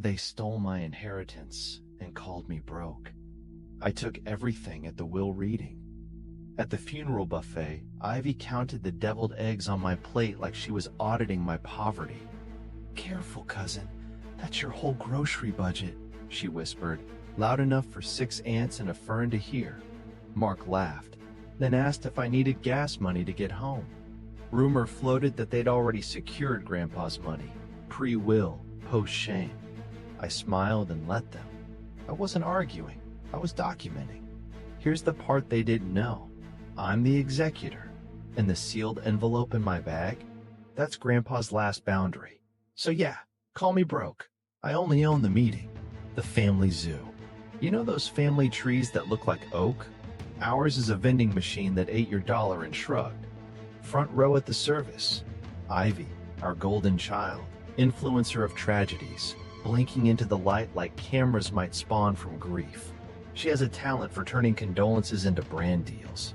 They stole my inheritance and called me broke. I took everything at the will reading. At the funeral buffet, Ivy counted the deviled eggs on my plate like she was auditing my poverty. "Careful, cousin. That's your whole grocery budget," she whispered, loud enough for 6 ants and a fern to hear. Mark laughed, then asked if I needed gas money to get home. Rumor floated that they'd already secured Grandpa's money, pre-will, post-shame. I smiled and let them. I wasn't arguing, I was documenting. Here's the part they didn't know. I'm the executor, and the sealed envelope in my bag, that's Grandpa's last boundary. So yeah, call me broke. I only own the meeting, the family zoo. You know those family trees that look like oak? Ours is a vending machine that ate your dollar and shrugged. Front row at the service. Ivy, our golden child, influencer of tragedies, blinking into the light like cameras might spawn from grief. She has a talent for turning condolences into brand deals.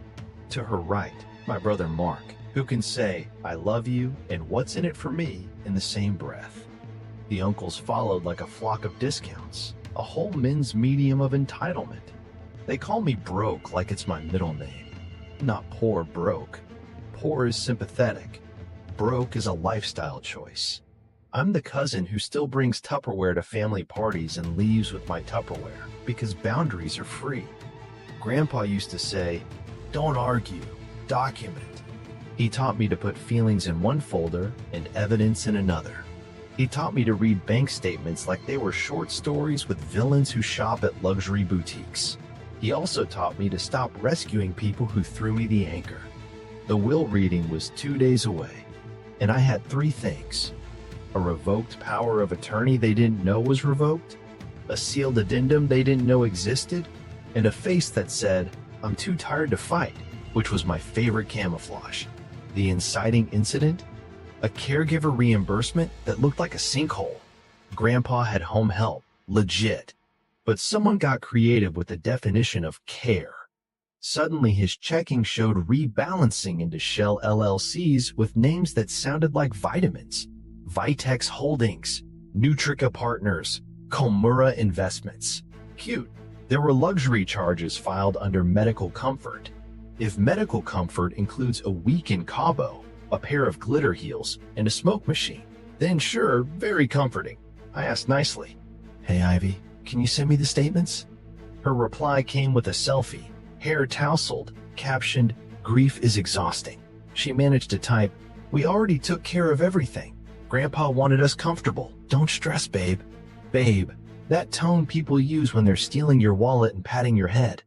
To her right, my brother Mark, who can say, "I love you" and "what's in it for me" in the same breath. The uncles followed like a flock of discounts, a whole men's medium of entitlement. They call me broke like it's my middle name. Not poor broke. Poor is sympathetic. Broke is a lifestyle choice. I'm the cousin who still brings Tupperware to family parties and leaves with my Tupperware because boundaries are free. Grandpa used to say, "Don't argue, document." He taught me to put feelings in one folder and evidence in another. He taught me to read bank statements like they were short stories with villains who shop at luxury boutiques. He also taught me to stop rescuing people who threw me the anchor. The will reading was 2 days away, and I had 3 things. A revoked power of attorney they didn't know was revoked, a sealed addendum they didn't know existed, and a face that said, "I'm too tired to fight," which was my favorite camouflage. The inciting incident? A caregiver reimbursement that looked like a sinkhole. Grandpa had home help, legit. But someone got creative with the definition of care. Suddenly his checking showed rebalancing into shell LLCs with names that sounded like vitamins. Vitex Holdings, Nutrica Partners, Komura Investments. Cute. There were luxury charges filed under medical comfort. If medical comfort includes a week in Cabo, a pair of glitter heels, and a smoke machine, then sure, very comforting. I asked nicely, "Hey Ivy, can you send me the statements?" Her reply came with a selfie, hair tousled, captioned, "Grief is exhausting." She managed to type, "We already took care of everything. Grandpa wanted us comfortable. Don't stress, babe." Babe, that tone people use when they're stealing your wallet and patting your head.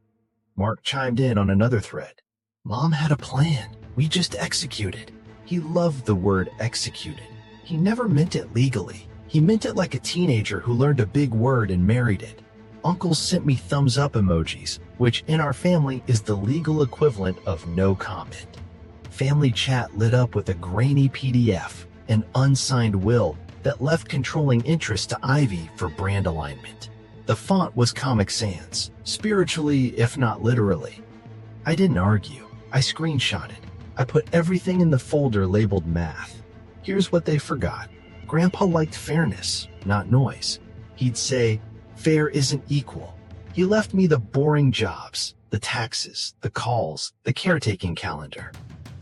Mark chimed in on another thread. "Mom had a plan. We just executed." He loved the word executed. He never meant it legally. He meant it like a teenager who learned a big word and married it. Uncles sent me thumbs up emojis, which in our family is the legal equivalent of no comment. Family chat lit up with a grainy PDF, an unsigned will that left controlling interest to Ivy for brand alignment. The font was Comic Sans, spiritually if not literally. I didn't argue. I screenshotted. I put everything in the folder labeled math. Here's what they forgot. Grandpa liked fairness, not noise. He'd say, "Fair isn't equal." He left me the boring jobs, the taxes, the calls, the caretaking calendar.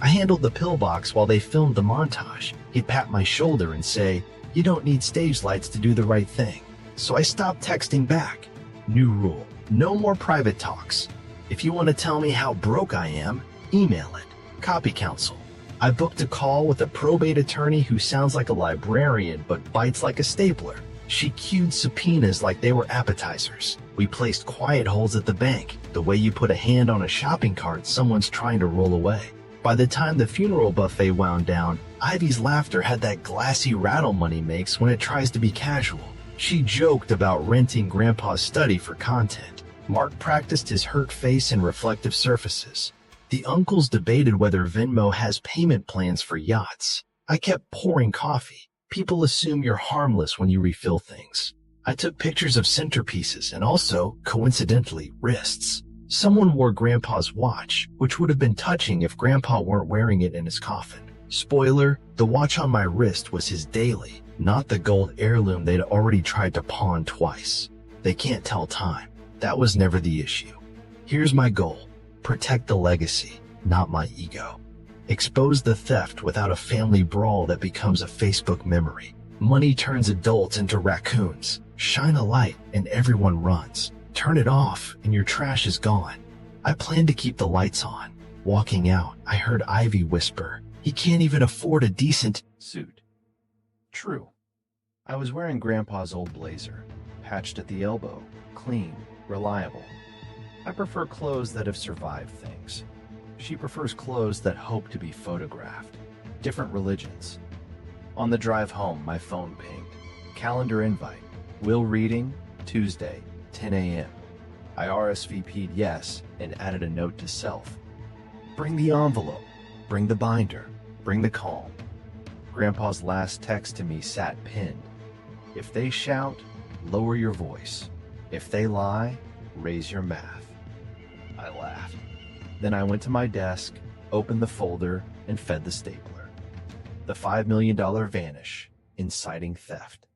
I handled the pillbox while they filmed the montage. He'd pat my shoulder and say, "You don't need stage lights to do the right thing." So I stopped texting back. New rule, no more private talks. If you want to tell me how broke I am, email it. Copy counsel. I booked a call with a probate attorney who sounds like a librarian but bites like a stapler. She queued subpoenas like they were appetizers. We placed quiet holds at the bank, the way you put a hand on a shopping cart someone's trying to roll away. By the time the funeral buffet wound down, Ivy's laughter had that glassy rattle money makes when it tries to be casual. She joked about renting Grandpa's study for content. Mark practiced his hurt face and reflective surfaces. The uncles debated whether Venmo has payment plans for yachts. I kept pouring coffee. People assume you're harmless when you refill things. I took pictures of centerpieces and also, coincidentally, wrists. Someone wore Grandpa's watch, which would have been touching if Grandpa weren't wearing it in his coffin. Spoiler, the watch on my wrist was his daily, Not the gold heirloom they'd already tried to pawn twice. They can't tell time. That was never the issue. Here's my goal. Protect the legacy, not my ego. Expose the theft without a family brawl that becomes a Facebook memory. Money turns adults into raccoons. Shine a light and everyone runs. Turn it off and your trash is gone. I plan to keep the lights on. Walking out, I heard Ivy whisper, "He can't even afford a decent suit." True. I was wearing Grandpa's old blazer, patched at the elbow, clean, reliable. I prefer clothes that have survived things. She prefers clothes that hope to be photographed. Different religions. On the drive home, my phone pinged. Calendar invite. Will reading, Tuesday, 10 a.m. I RSVP'd yes and added a note to self. Bring the envelope. Bring the binder. Bring the calm. Grandpa's last text to me sat pinned. If they shout, lower your voice. If they lie, raise your math. I laughed. Then I went to my desk, opened the folder, and fed the stapler. The $5 million vanish, inciting theft.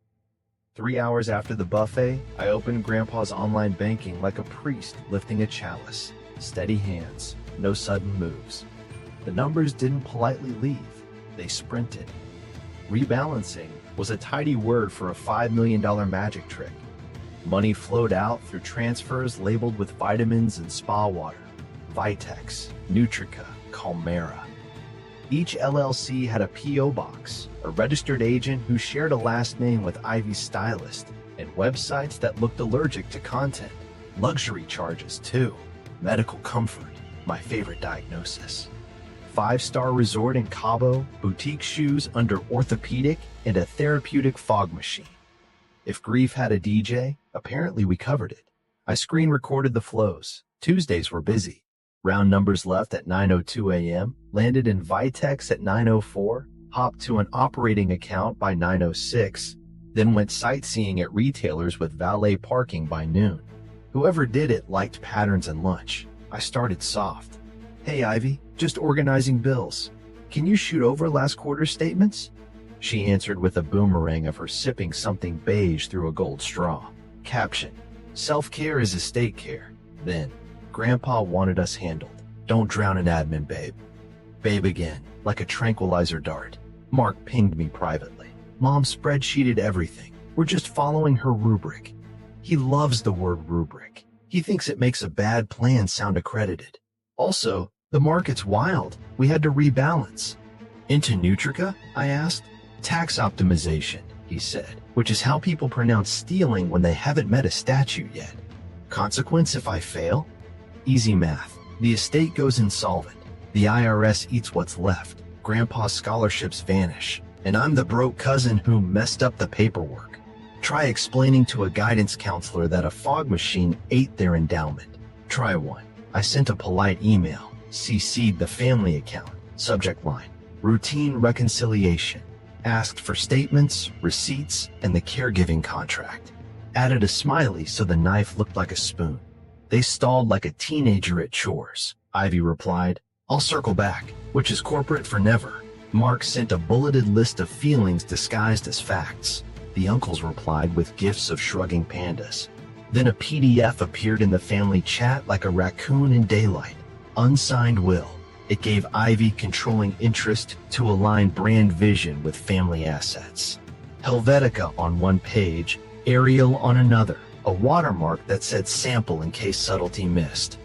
3 hours after the buffet, I opened Grandpa's online banking like a priest lifting a chalice. Steady hands, no sudden moves. The numbers didn't politely leave, they sprinted. Rebalancing was a tidy word for a $5 million magic trick. Money flowed out through transfers labeled with vitamins and spa water. Vitex, Nutrica, Calmera. Each LLC had a P.O. box, a registered agent who shared a last name with Ivy's stylist, and websites that looked allergic to content. Luxury charges, too. Medical comfort, my favorite diagnosis. 5-star resort in Cabo, boutique shoes under orthopedic, and a therapeutic fog machine. If grief had a DJ, apparently we covered it. I screen recorded the flows. Tuesdays were busy. Round numbers left at 9:02 a.m., landed in Vitex at 9:04, hopped to an operating account by 9:06, then went sightseeing at retailers with valet parking by noon. Whoever did it liked patterns and lunch. I started soft. "Hey Ivy, just organizing bills. Can you shoot over last quarter's statements?" She answered with a boomerang of her sipping something beige through a gold straw. Caption: self-care is estate care. Then, Grandpa wanted us handled. Don't drown in admin, babe. Babe again, like a tranquilizer dart. Mark pinged me privately. Mom spreadsheeted everything. We're just following her rubric. He loves the word rubric. He thinks it makes a bad plan sound accredited. Also, the market's wild. We had to rebalance. Into Nutrica? I asked. Tax optimization, he said, which is how people pronounce stealing when they haven't met a statute yet. Consequence if I fail? Easy math. The estate goes insolvent. The IRS eats what's left. Grandpa's scholarships vanish. And I'm the broke cousin who messed up the paperwork. Try explaining to a guidance counselor that a fog machine ate their endowment. Try one. I sent a polite email, CC'd the family account, subject line, routine reconciliation, asked for statements, receipts, and the caregiving contract. Added a smiley so the knife looked like a spoon. They stalled like a teenager at chores. Ivy replied, "I'll circle back," which is corporate for never. Mark sent a bulleted list of feelings disguised as facts. The uncles replied with gifs of shrugging pandas. Then a PDF appeared in the family chat like a raccoon in daylight. Unsigned will. It gave Ivy controlling interest to align brand vision with family assets. Helvetica on one page, Arial on another. A watermark that said sample in case subtlety missed.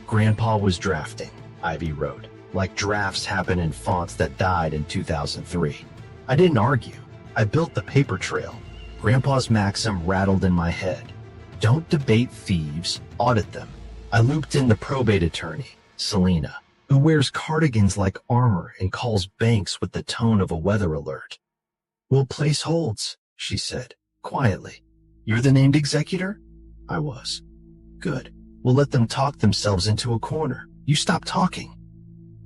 Grandpa was drafting, Ivy wrote, like drafts happen in fonts that died in 2003. I didn't argue. I built the paper trail. Grandpa's maxim rattled in my head. Don't debate thieves, audit them. I looped in the probate attorney, Selena, who wears cardigans like armor and calls banks with the tone of a weather alert. "We'll place holds," she said, quietly. "You're the named executor?" I was. "Good. We'll let them talk themselves into a corner. You stop talking."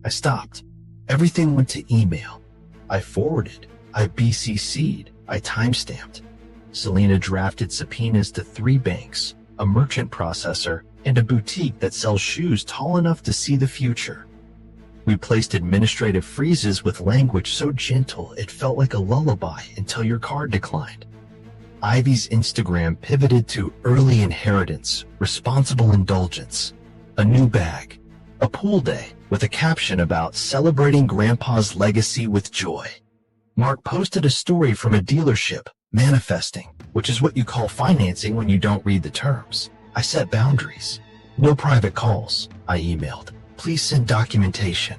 I stopped. Everything went to email. I forwarded. I BCC'd. I timestamped. Selena drafted subpoenas to 3 banks, a merchant processor, and a boutique that sells shoes tall enough to see the future. We placed administrative freezes with language so gentle it felt like a lullaby until your card declined. Ivy's Instagram pivoted to early inheritance, responsible indulgence, a new bag, a pool day with a caption about celebrating grandpa's legacy with joy. Mark posted a story from a dealership, manifesting, which is what you call financing when you don't read the terms. I set boundaries. No private calls, I emailed. Please send documentation.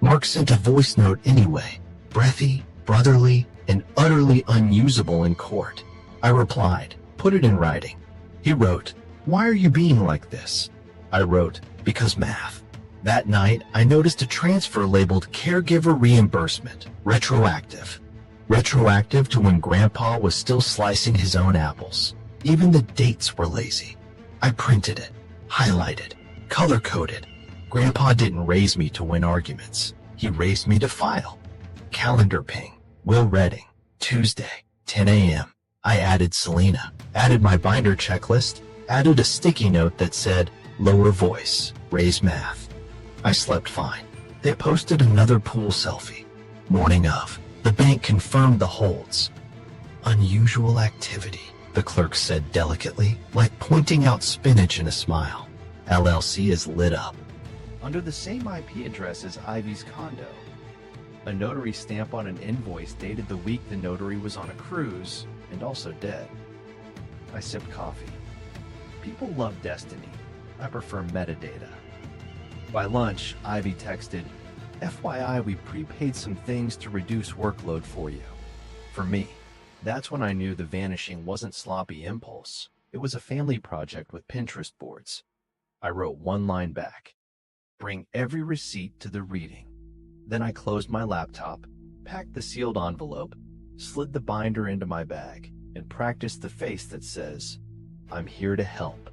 Mark sent a voice note anyway, breathy, brotherly, and utterly unusable in court. I replied, put it in writing. He wrote, why are you being like this? I wrote, because math. That night, I noticed a transfer labeled Caregiver Reimbursement, retroactive. Retroactive to when Grandpa was still slicing his own apples. Even the dates were lazy. I printed it, highlighted, color-coded. Grandpa didn't raise me to win arguments. He raised me to file. Calendar ping, Will Redding, Tuesday, 10 a.m. I added Selena, added my binder checklist, added a sticky note that said, lower voice, raise math. I slept fine. They posted another pool selfie. Morning of. The bank confirmed the holds. Unusual activity, the clerk said delicately, like pointing out spinach in a smile. LLC is lit up. Under the same IP address as Ivy's condo. A notary stamp on an invoice dated the week the notary was on a cruise and also dead. I sipped coffee. People love destiny. I prefer metadata. By lunch, Ivy texted, FYI, we prepaid some things to reduce workload for you. For me, that's when I knew the vanishing wasn't sloppy impulse. It was a family project with Pinterest boards. I wrote one line back. Bring every receipt to the reading. Then I closed my laptop, packed the sealed envelope, slid the binder into my bag, and practiced the face that says, I'm here to help,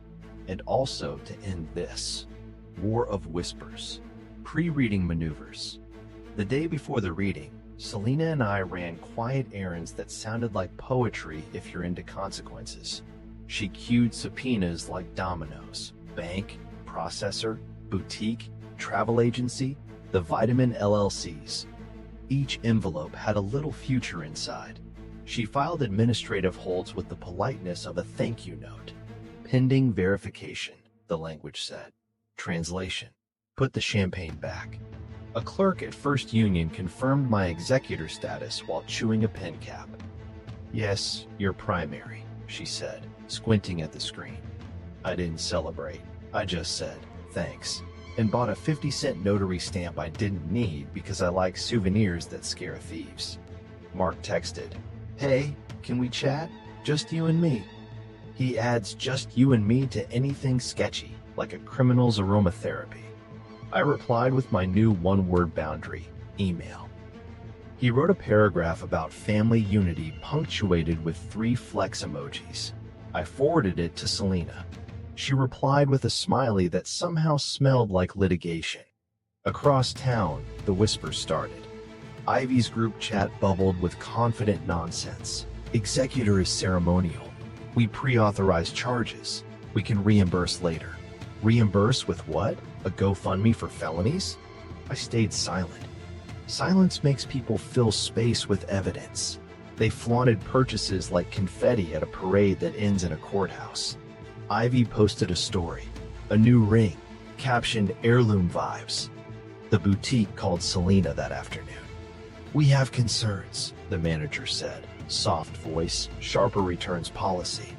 and also to end this. War of Whispers. Pre-reading maneuvers. The day before the reading, Selena and I ran quiet errands that sounded like poetry if you're into consequences. She queued subpoenas like dominoes. Bank, processor, boutique, travel agency, the vitamin LLCs. Each envelope had a little future inside. She filed administrative holds with the politeness of a thank you note. Pending verification, the language said. Translation. Put the champagne back. A clerk at First Union confirmed my executor status while chewing a pen cap. Yes, you're primary, she said, squinting at the screen. I didn't celebrate. I just said, thanks, and bought a 50-cent notary stamp I didn't need because I like souvenirs that scare thieves. Mark texted, hey, can we chat? Just you and me. He adds just you and me to anything sketchy, like a criminal's aromatherapy. I replied with my new one-word boundary, email. He wrote a paragraph about family unity punctuated with 3 flex emojis. I forwarded it to Selena. She replied with a smiley that somehow smelled like litigation. Across town, the whispers started. Ivy's group chat bubbled with confident nonsense. Executor is ceremonial. We pre-authorize charges. We can reimburse later. Reimburse with what? A GoFundMe for felonies? I stayed silent. Silence makes people fill space with evidence. They flaunted purchases like confetti at a parade that ends in a courthouse. Ivy posted a story, a new ring, captioned heirloom vibes. The boutique called Selena that afternoon. We have concerns, the manager said, soft voice, sharper returns policy.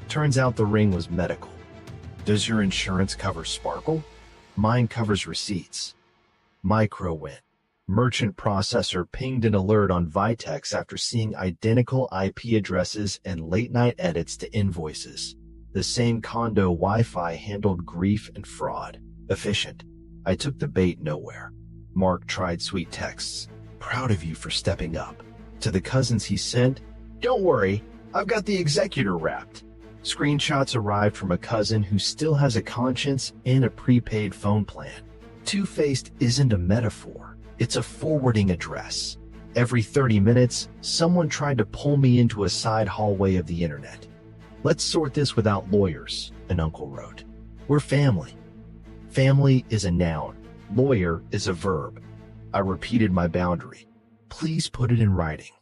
Turns out the ring was medical. Does your insurance cover sparkle? Mine covers receipts. Micro win. Merchant processor pinged an alert on Vitex after seeing identical IP addresses and late-night edits to invoices. The same condo Wi-Fi handled grief and fraud. Efficient. I took the bait nowhere. Mark tried sweet texts. Proud of you for stepping up. To the cousins he sent, don't worry, I've got the executor wrapped. Screenshots arrived from a cousin who still has a conscience and a prepaid phone plan. Two-faced isn't a metaphor. It's a forwarding address. Every 30 minutes, someone tried to pull me into a side hallway of the internet. Let's sort this without lawyers, an uncle wrote. We're family. Family is a noun. Lawyer is a verb. I repeated my boundary. Please put it in writing.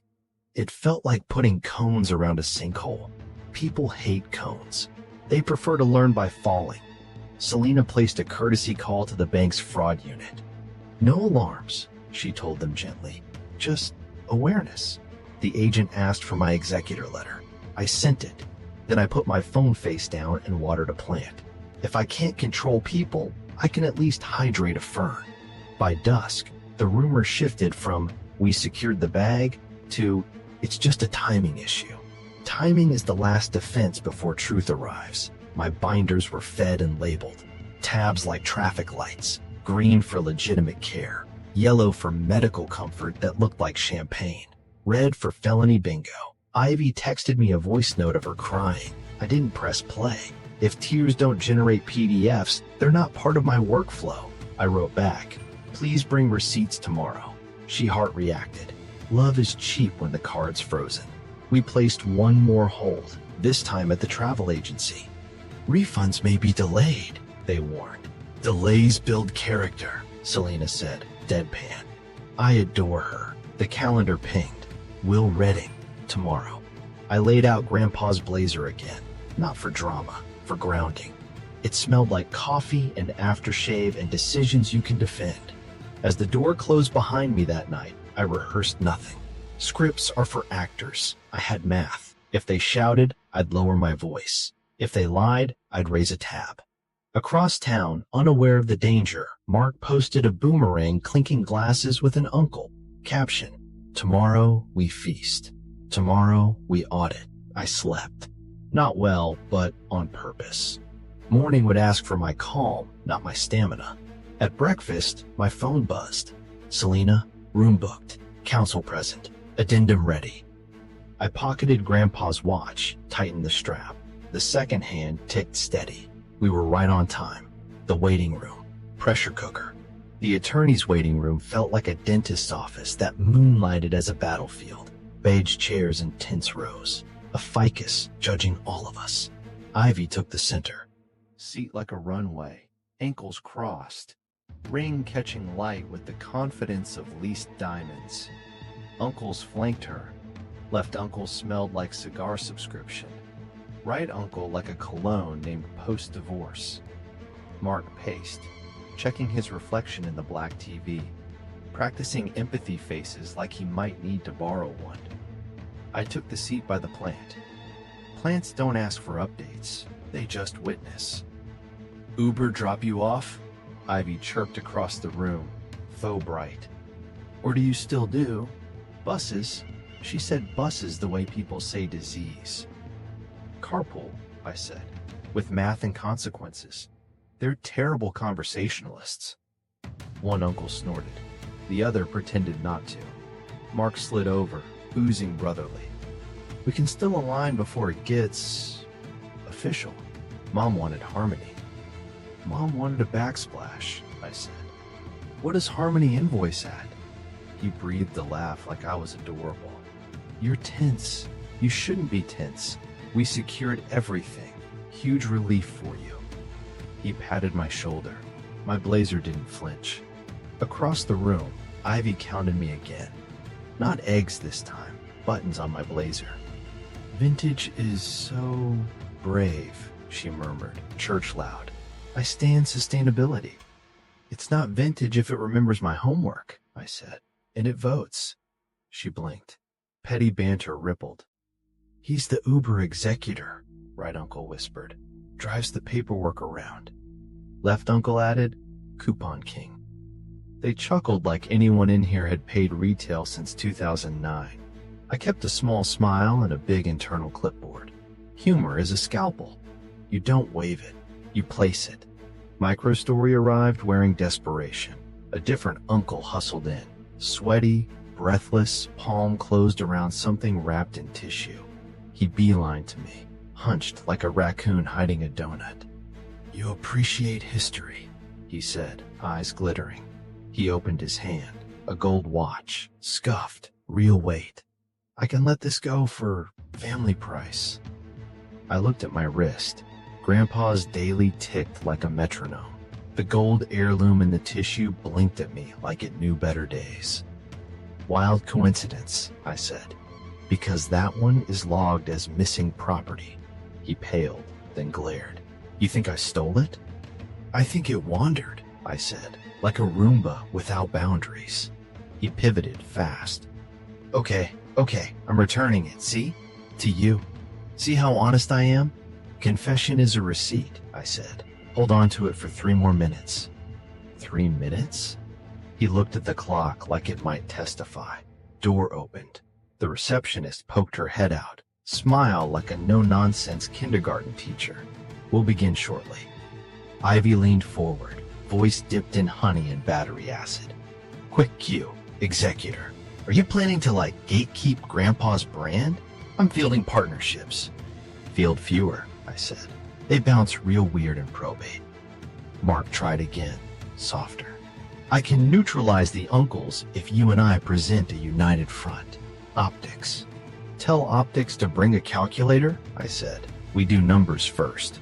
It felt like putting cones around a sinkhole. People hate cones. They prefer to learn by falling. Selena placed a courtesy call to the bank's fraud unit. No alarms, she told them gently. Just awareness. The agent asked for my executor letter. I sent it. Then I put my phone face down and watered a plant. If I can't control people, I can at least hydrate a fern. By dusk, the rumor shifted from "we secured the bag" to "it's just a timing issue." Timing is the last defense before truth arrives. My binders were fed and labeled. Tabs like traffic lights, green for legitimate care, yellow for medical comfort that looked like champagne, red for felony bingo. Ivy texted me a voice note of her crying. I didn't press play. If tears don't generate PDFs, they're not part of my workflow. I wrote back, "Please bring receipts tomorrow." She heart reacted. Love is cheap when the card's frozen. We placed one more hold, this time at the travel agency. "Refunds may be delayed," they warned. "Delays build character," Selena said, deadpan. I adore her. The calendar pinged. Will Redding, tomorrow. I laid out Grandpa's blazer again, not for drama, for grounding. It smelled like coffee and aftershave and decisions you can defend. As the door closed behind me that night, I rehearsed nothing. Scripts are for actors. I had math. If they shouted, I'd lower my voice. If they lied, I'd raise a tab. Across town, unaware of the danger, Mark posted a boomerang clinking glasses with an uncle. Caption, "Tomorrow we feast. Tomorrow we audit." I slept. Not well, but on purpose. Morning would ask for my calm, not my stamina. At breakfast, my phone buzzed. "Selena, room booked. Counsel present. Addendum ready." I pocketed Grandpa's watch, tightened the strap. The second hand ticked steady. We were right on time. The waiting room. Pressure cooker. The attorney's waiting room felt like a dentist's office that moonlighted as a battlefield. Beige chairs and tense rows. A ficus judging all of us. Ivy took the center. Seat like a runway. Ankles crossed. Ring catching light with the confidence of leased diamonds. Uncles flanked her. Left uncle smelled like cigar subscription. Right uncle like a cologne named post-divorce. Mark paced, checking his reflection in the black TV, practicing empathy faces like he might need to borrow one. I took the seat by the plant. Plants don't ask for updates, they just witness. "Uber drop you off?" Ivy chirped across the room, faux bright. "Or do you still do? Buses?" She said buses the way people say disease. "Carpool," I said, "with math and consequences. They're terrible conversationalists." One uncle snorted. The other pretended not to. Mark slid over, oozing brotherly. "We can still align before it gets official." Mom wanted harmony. "Mom wanted a backsplash," I said. "What does Harmony invoice at?" He breathed a laugh like I was adorable. "You're tense. You shouldn't be tense. We secured everything. Huge relief for you." He patted my shoulder. My blazer didn't flinch. Across the room, Ivy counted me again. Not eggs this time, buttons on my blazer. "Vintage is so brave," she murmured, church loud. "I stand sustainability." "It's not vintage if it remembers my homework," I said. "And it votes." She blinked. Petty banter rippled. "He's the Uber executor," right uncle whispered. "Drives the paperwork around." Left uncle added, "Coupon king." They chuckled like anyone in here had paid retail since 2009. I kept a small smile and a big internal clipboard. Humor is a scalpel. You don't wave it, you place it. Microstory arrived wearing desperation. A different uncle hustled in, sweaty, breathless, palm closed around something wrapped in tissue. He beelined to me, hunched like a raccoon hiding a donut. "You appreciate history," he said, eyes glittering. He opened his hand, a gold watch, scuffed, real weight. "I can let this go for family price." I looked at my wrist. Grandpa's daily ticked like a metronome. The gold heirloom in the tissue blinked at me like it knew better days. Wild coincidence, I said, because that one is logged as missing property. He paled, then glared. You think I stole it? I think it wandered, I said, like a Roomba without boundaries. He pivoted fast. Okay, I'm returning it, see? To you. See how honest I am? Confession is a receipt, I said. Hold on to it for 3 more minutes. 3 minutes? He looked at the clock like it might testify. Door opened. The receptionist poked her head out, smiled like a no-nonsense kindergarten teacher. We'll begin shortly. Ivy leaned forward, voice dipped in honey and battery acid. Quick cue, Executor. Are you planning to, gatekeep Grandpa's brand? I'm fielding partnerships. Field fewer, I said. They bounce real weird in probate. Mark tried again, softer. I can neutralize the uncles if you and I present a united front. Optics. Tell Optics to bring a calculator, I said. We do numbers first.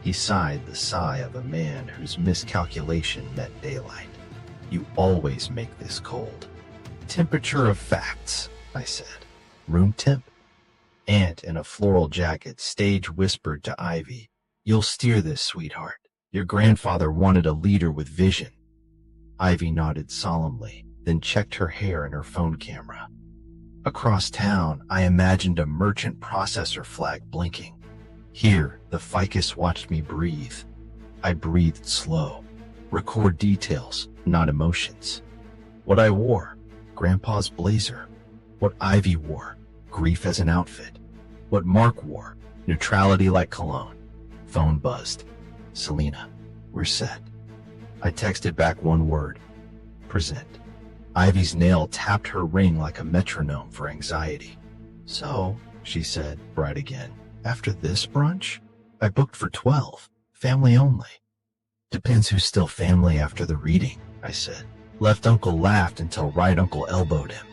He sighed the sigh of a man whose miscalculation met daylight. You always make this cold. Temperature of facts, I said. Room temp? Aunt in a floral jacket stage whispered to Ivy, You'll steer this, sweetheart. Your grandfather wanted a leader with vision. Ivy nodded solemnly, then checked her hair and her phone camera. Across town, I imagined a merchant processor flag blinking. Here, the ficus watched me breathe. I breathed slow. Record details, not emotions. What I wore, Grandpa's blazer. What Ivy wore, grief as an outfit. What Mark wore, neutrality like cologne. Phone buzzed. Selena, we're set. I texted back one word. Present. Ivy's nail tapped her ring like a metronome for anxiety. So, she said, bright again, after this brunch? I booked for 12. Family only. Depends who's still family after the reading, I said. Left uncle laughed until right uncle elbowed him.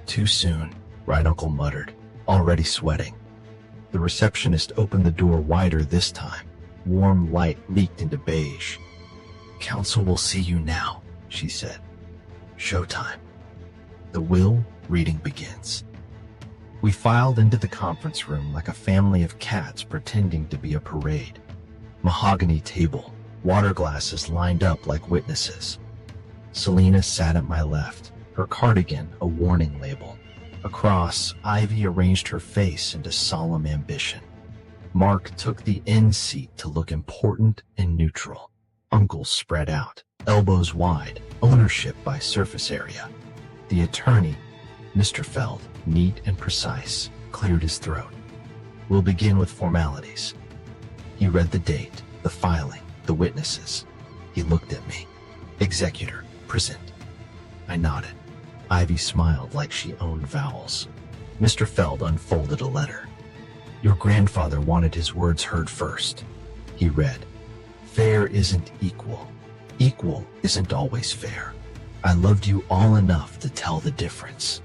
Too soon, right uncle muttered, already sweating. The receptionist opened the door wider this time. Warm light leaked into beige. Counsel will see you now, she said. Showtime. The will reading begins. We filed into the conference room like a family of cats pretending to be a parade. Mahogany table, water glasses lined up like witnesses. Selena sat at my left, her cardigan a warning label. Across, Ivy arranged her face into solemn ambition. Mark took the end seat to look important and neutral. Uncles spread out, elbows wide, ownership by surface area. The attorney, Mr. Feld, neat and precise, cleared his throat. We'll begin with formalities. He read the date, the filing, the witnesses. He looked at me. Executor, present. I nodded. Ivy smiled like she owned vowels. Mr. Feld unfolded a letter. Your grandfather wanted his words heard first. He read, Fair isn't equal. Equal isn't always fair. I loved you all enough to tell the difference.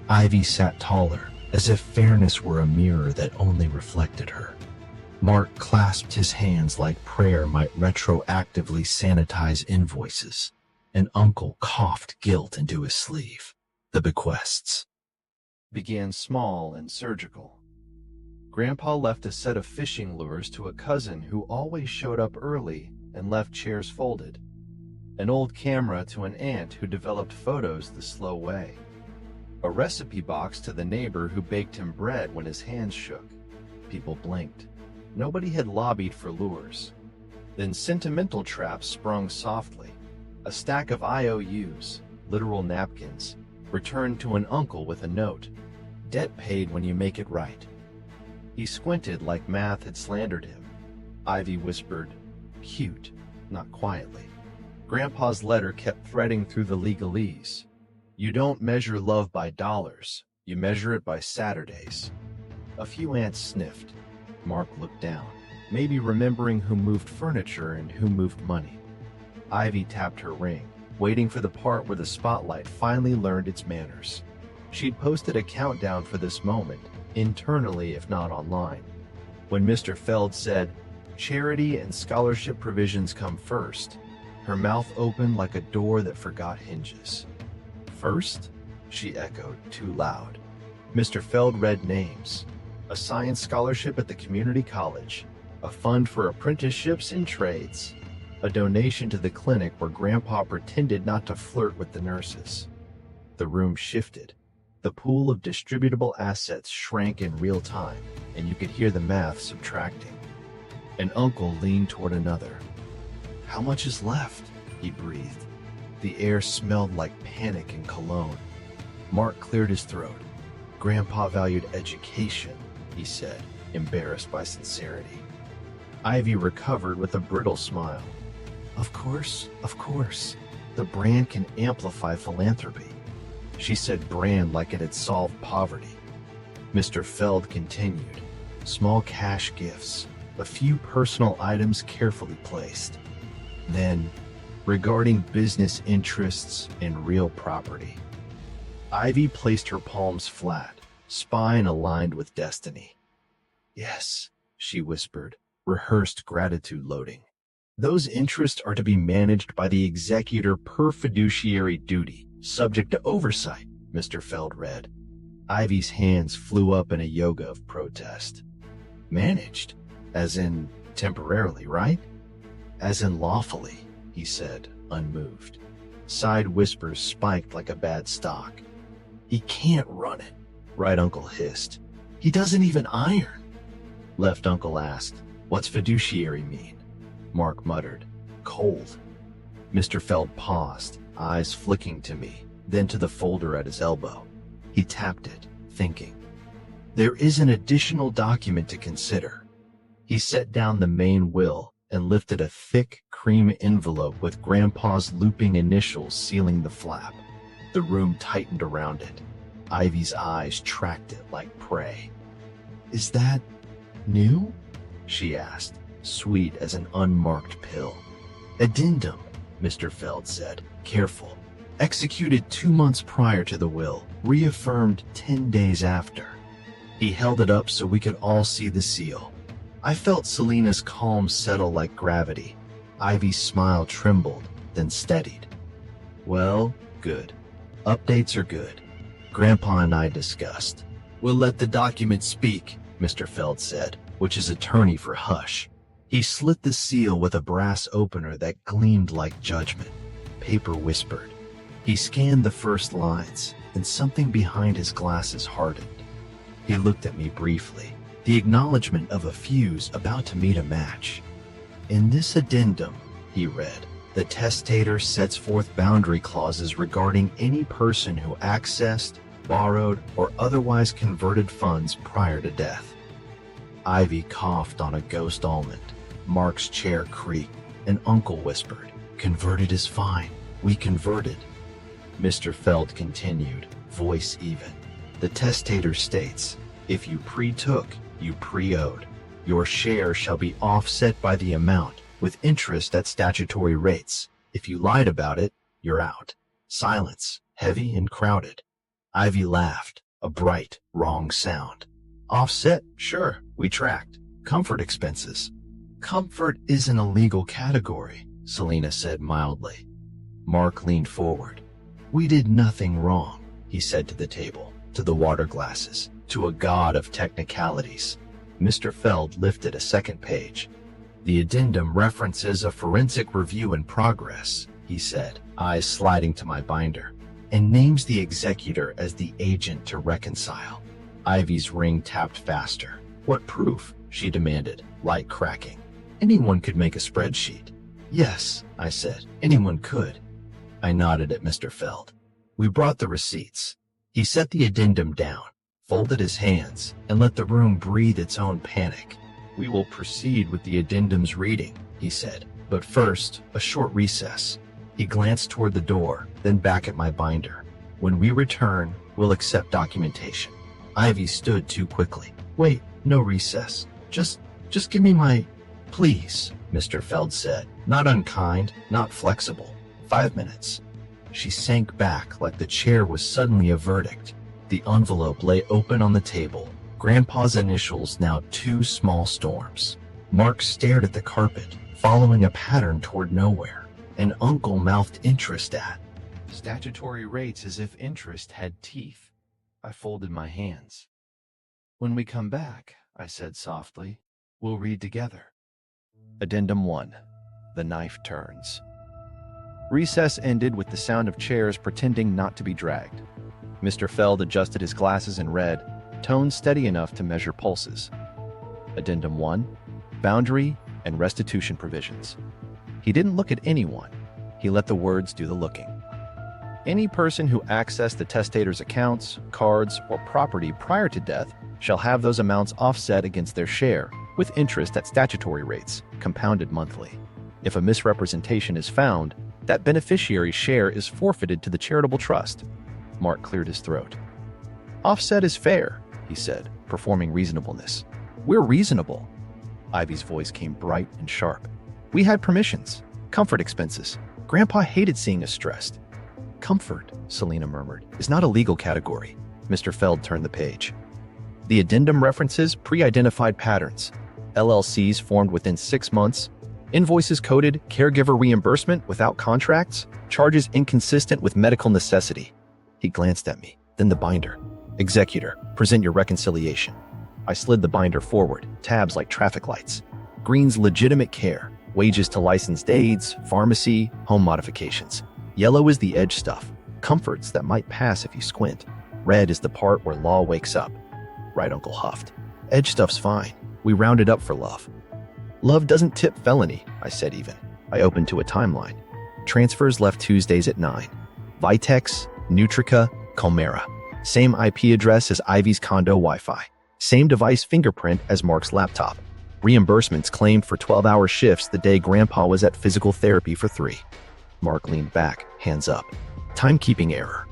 Ivy sat taller, as if fairness were a mirror that only reflected her. Mark clasped his hands like prayer might retroactively sanitize invoices. An uncle coughed guilt into his sleeve. The bequests began small and surgical. Grandpa left a set of fishing lures to a cousin who always showed up early and left chairs folded. An old camera to an aunt who developed photos the slow way. A recipe box to the neighbor who baked him bread when his hands shook. People blinked. Nobody had lobbied for lures. Then sentimental traps sprung softly. A stack of IOUs, literal napkins, returned to an uncle with a note. Debt paid when you make it right. He squinted like math had slandered him. Ivy whispered, cute, not quietly. Grandpa's letter kept threading through the legalese. You don't measure love by dollars, you measure it by Saturdays. A few aunts sniffed. Mark looked down, maybe remembering who moved furniture and who moved money. Ivy tapped her ring, waiting for the part where the spotlight finally learned its manners. She'd posted a countdown for this moment, internally if not online. When Mr. Feld said, Charity and scholarship provisions come first. Her mouth opened like a door that forgot hinges. First? She echoed, too loud. Mr. Feld read names. A science scholarship at the community college, a fund for apprenticeships in trades, a donation to the clinic where Grandpa pretended not to flirt with the nurses. The room shifted. The pool of distributable assets shrank in real time, and you could hear the math subtracting. An uncle leaned toward another. "How much is left?" he breathed. The air smelled like panic and cologne. Mark cleared his throat. "Grandpa valued education," he said, embarrassed by sincerity. Ivy recovered with a brittle smile. Of course. The brand can amplify philanthropy." She said brand like it had solved poverty. Mr. Feld continued. "Small cash gifts, a few personal items carefully placed. Then, regarding business interests and real property." Ivy placed her palms flat, spine aligned with destiny. "Yes," she whispered, rehearsed gratitude loading. "Those interests are to be managed by the executor per fiduciary duty, subject to oversight," Mr. Feld read. Ivy's hands flew up in a yoga of protest. "Managed? As in temporarily, right?" "As in lawfully," he said, unmoved. Side whispers spiked like a bad stock. "He can't run it," Right Uncle hissed. "He doesn't even iron." Left Uncle asked, "What's fiduciary mean?" Mark muttered, "Cold." Mr. Feld paused, eyes flicking to me, then to the folder at his elbow. He tapped it, thinking. "There is an additional document to consider." He set down the main will and lifted a thick, cream envelope with Grandpa's looping initials sealing the flap. The room tightened around it. Ivy's eyes tracked it like prey. "Is that new?" she asked, sweet as an unmarked pill. "Addendum," Mr. Feld said, careful. "Executed 2 months prior to the will, reaffirmed 10 days after." He held it up so we could all see the seal. I felt Selena's calm settle like gravity. Ivy's smile trembled, then steadied. "Well, good. Updates are good." Grandpa and I discussed. "We'll let the document speak," Mr. Feld said, which is attorney for hush. He slit the seal with a brass opener that gleamed like judgment. Paper whispered. He scanned the first lines, and something behind his glasses hardened. He looked at me briefly, the acknowledgement of a fuse about to meet a match. "In this addendum," he read, "the testator sets forth boundary clauses regarding any person who accessed, borrowed, or otherwise converted funds prior to death." Ivy coughed on a ghost almond. Mark's chair creaked, and Uncle whispered, "Converted is fine. We converted." Mr. Feld continued, voice even. "The testator states, if you pre-took, you pre-owed. Your share shall be offset by the amount, with interest at statutory rates. If you lied about it, you're out." Silence, heavy and crowded. Ivy laughed, a bright, wrong sound. "Offset? Sure, we tracked. Comfort expenses." "Comfort isn't a legal category," Selena said mildly. Mark leaned forward. "We did nothing wrong," he said to the table, to the water glasses, to a god of technicalities. Mr. Feld lifted a second page. "The addendum references a forensic review in progress," he said, eyes sliding to my binder, "and names the executor as the agent to reconcile." Ivy's ring tapped faster. "What proof?" she demanded, light cracking. "Anyone could make a spreadsheet." "Yes," I said, "anyone could." I nodded at Mr. Feld. We brought the receipts. He set the addendum down, folded his hands, and let the room breathe its own panic. "We will proceed with the addendum's reading," he said, "but first, a short recess." He glanced toward the door, then back at my binder. "When we return, we'll accept documentation." Ivy stood too quickly. "Wait, no recess. Just give me my..." "Please," Mr. Feld said, not unkind, not flexible. 5 minutes. She sank back like the chair was suddenly a verdict. The envelope lay open on the table, Grandpa's initials now 2 small storms. Mark stared at the carpet, following a pattern toward nowhere, and Uncle mouthed interest at. Statutory rates as if interest had teeth. I folded my hands. When we come back, I said softly, we'll read together. Addendum 1. The Knife Turns. Recess ended with the sound of chairs pretending not to be dragged. Mr. Feld adjusted his glasses and read, tone steady enough to measure pulses. Addendum 1. Boundary and restitution provisions. He didn't look at anyone. He let the words do the looking. Any person who accessed the testator's accounts, cards, or property prior to death shall have those amounts offset against their share, with interest at statutory rates, compounded monthly. If a misrepresentation is found, that beneficiary's share is forfeited to the charitable trust. Mark cleared his throat. Offset is fair, he said, performing reasonableness. We're reasonable. Ivy's voice came bright and sharp. We had permissions, comfort expenses. Grandpa hated seeing us stressed. Comfort, Selena murmured, is not a legal category. Mr. Feld turned the page. The addendum references pre-identified patterns. LLCs formed within 6 months, invoices coded, caregiver reimbursement without contracts, charges inconsistent with medical necessity. He glanced at me, then the binder. Executor, present your reconciliation. I slid the binder forward, tabs like traffic lights. Green's legitimate care, wages to licensed aides, pharmacy, home modifications. Yellow is the edge stuff, comforts that might pass if you squint. Red is the part where law wakes up. Right, Uncle huffed. Edge stuff's fine. We round it up for love. Love doesn't tip felony, I said even. I opened to a timeline. Transfers left Tuesdays at 9. Vitex, Nutrica, Calmera. Same IP address as Ivy's condo Wi-Fi. Same device fingerprint as Mark's laptop. Reimbursements claimed for 12-hour shifts the day Grandpa was at physical therapy for 3. Mark leaned back, hands up. Timekeeping error.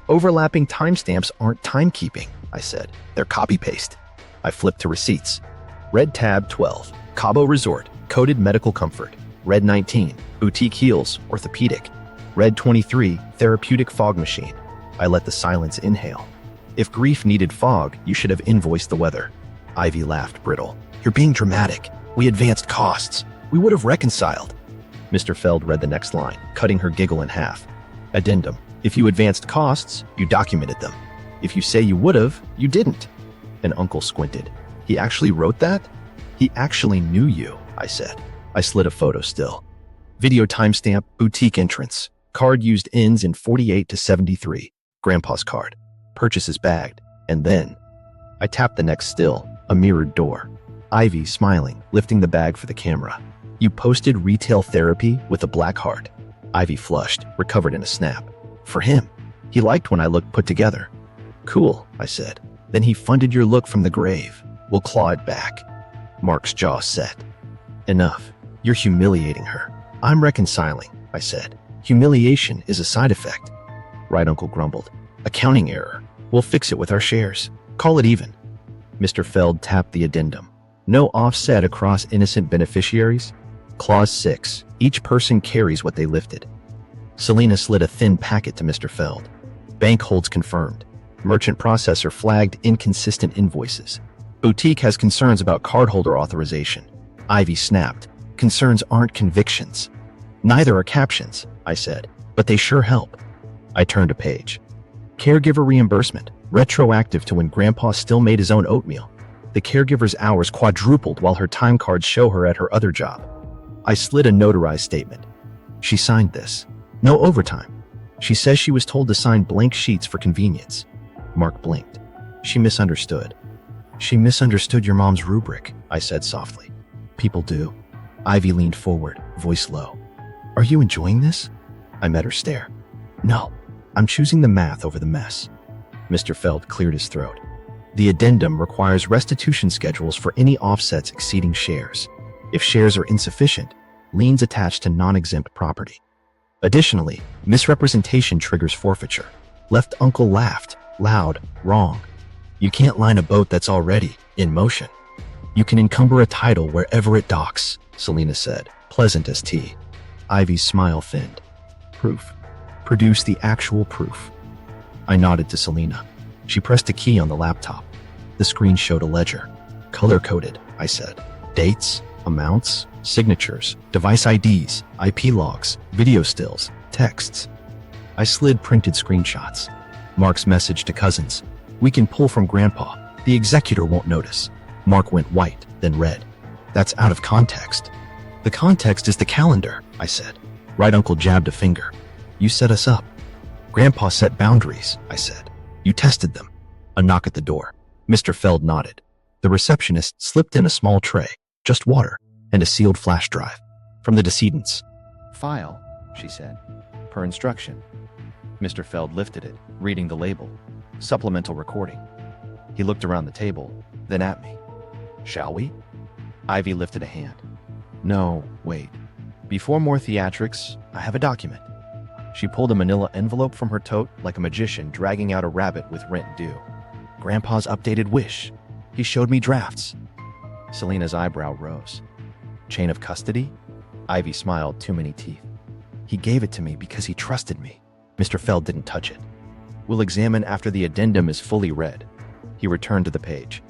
Overlapping timestamps aren't timekeeping, I said. They're copy-paste. I flipped to receipts. Red tab 12, Cabo Resort, coded medical comfort. Red 19, boutique heels, orthopedic. Red 23, therapeutic fog machine. I let the silence inhale. If grief needed fog, you should have invoiced the weather. Ivy laughed brittle. You're being dramatic. We advanced costs. We would have reconciled. Mr. Feld read the next line, cutting her giggle in half. Addendum. If you advanced costs, you documented them. If you say you would have, you didn't. And Uncle squinted. He actually wrote that? He actually knew you, I said. I slid a photo still. Video timestamp, boutique entrance. Card used ends in 48 to 73. Grandpa's card. Purchases bagged. And then I tapped the next still, a mirrored door. Ivy smiling, lifting the bag for the camera. You posted retail therapy with a black heart. Ivy flushed, recovered in a snap. For him. He liked when I looked put together. Cool, I said. Then he funded your look from the grave. We'll claw it back. Mark's jaw set. Enough. You're humiliating her. I'm reconciling, I said. Humiliation is a side effect. Right Uncle grumbled. Accounting error. We'll fix it with our shares. Call it even. Mr. Feld tapped the addendum. No offset across innocent beneficiaries. Clause 6. Each person carries what they lifted. Selena slid a thin packet to Mr. Feld. Bank holds confirmed. Merchant processor flagged inconsistent invoices. Boutique has concerns about cardholder authorization. Ivy snapped. Concerns aren't convictions. Neither are captions, I said, but they sure help. I turned a page. Caregiver reimbursement, retroactive to when Grandpa still made his own oatmeal. The caregiver's hours quadrupled while her time cards show her at her other job. I slid a notarized statement. She signed this. No overtime. She says she was told to sign blank sheets for convenience. Mark blinked. She misunderstood. She misunderstood your mom's rubric, I said softly. People do. Ivy leaned forward, voice low. Are you enjoying this? I met her stare. No, I'm choosing the math over the mess. Mr. Feld cleared his throat. The addendum requires restitution schedules for any offsets exceeding shares. If shares are insufficient, liens attached to non-exempt property. Additionally, misrepresentation triggers forfeiture. Left Uncle laughed, loud, wrong. You can't line a boat that's already in motion. You can encumber a title wherever it docks, Selena said, pleasant as tea. Ivy's smile thinned. Proof. Produce the actual proof. I nodded to Selena. She pressed a key on the laptop. The screen showed a ledger. Color-coded, I said. Dates, Amounts, signatures, device IDs, IP logs, video stills, texts. I slid printed screenshots. Mark's message to cousins. We can pull from Grandpa. The executor won't notice. Mark went white, then red. That's out of context. The context is the calendar, I said. Right uncle jabbed a finger. You set us up. Grandpa set boundaries, I said. You tested them. A knock at the door. Mr. Feld nodded. The receptionist slipped in a small tray, just water, and a sealed flash drive. From the decedents. File, she said. Per instruction. Mr. Feld lifted it, reading the label. Supplemental recording. He looked around the table, then at me. Shall we? Ivy lifted a hand. No, wait. Before more theatrics, I have a document. She pulled a manila envelope from her tote like a magician dragging out a rabbit with rent due. Grandpa's updated wish. He showed me drafts. Selena's eyebrow rose. Chain of custody? Ivy smiled, too many teeth. He gave it to me because he trusted me. Mr. Feld didn't touch it. We'll examine after the addendum is fully read. He returned to the page.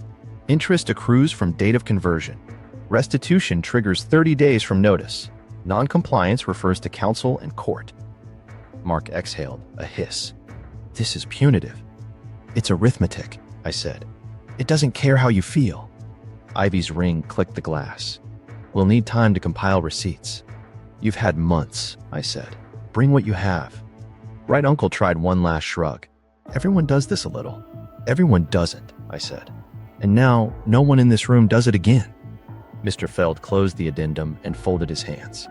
Interest accrues from date of conversion. Restitution triggers 30 days from notice. Non-compliance refers to counsel and court. Mark exhaled, a hiss. This is punitive. It's arithmetic, I said. It doesn't care how you feel. Ivy's ring clicked the glass. We'll need time to compile receipts. You've had months, I said. Bring what you have. Right uncle tried one last shrug. Everyone does this a little. Everyone doesn't, I said. And now, no one in this room does it again. Mr. Feld closed the addendum and folded his hands.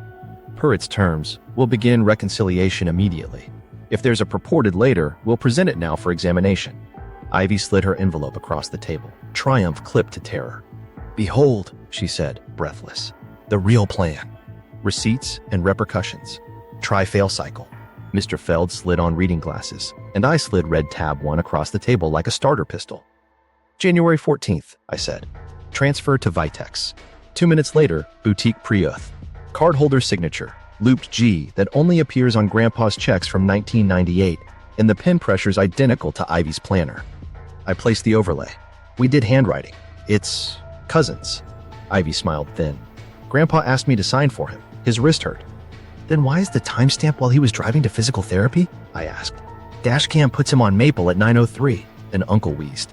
Per its terms, we'll begin reconciliation immediately. If there's a purported later, we'll present it now for examination. Ivy slid her envelope across the table, triumph clipped to terror. Behold, she said, breathless, the real plan. Receipts and repercussions. Try-fail cycle. Mr. Feld slid on reading glasses, and I slid red tab 1 across the table like a starter pistol. January 14th, I said. Transfer to Vitex. 2 minutes later, boutique Preuth. Cardholder signature, looped G that only appears on Grandpa's checks from 1998, and the pen pressure's identical to Ivy's planner. I placed the overlay. We did handwriting. It's cousins. Ivy smiled thin. Grandpa asked me to sign for him. His wrist hurt. Then why is the timestamp while he was driving to physical therapy? I asked. Dashcam puts him on Maple at 9:03, and Uncle wheezed.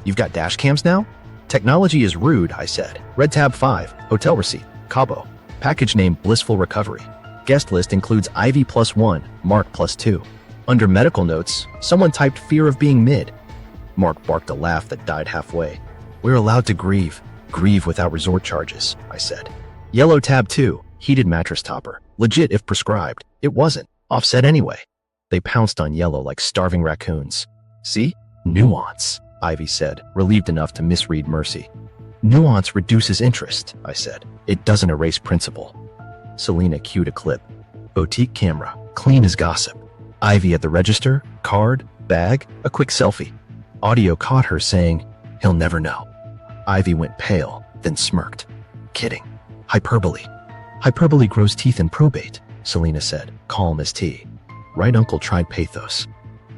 You've got dashcams now? Technology is rude, I said. Red tab 5, hotel receipt, Cabo. Package name Blissful Recovery. Guest list includes Ivy +1, Mark +2. Under medical notes, someone typed fear of being mid. Mark barked a laugh that died halfway. We're allowed to grieve. Grieve without resort charges, I said. Yellow tab 2, heated mattress topper. Legit if prescribed. It wasn't. Offset anyway. They pounced on yellow like starving raccoons. See? Nuance, Ivy said, relieved enough to misread mercy. Nuance reduces interest, I said. It doesn't erase principle. Selena cued a clip. Boutique camera, clean as gossip. Ivy at the register, card, bag, a quick selfie. Audio caught her saying, he'll never know. Ivy went pale, then smirked. Kidding. Hyperbole. Hyperbole grows teeth in probate, Selena said, calm as tea. Right uncle tried pathos.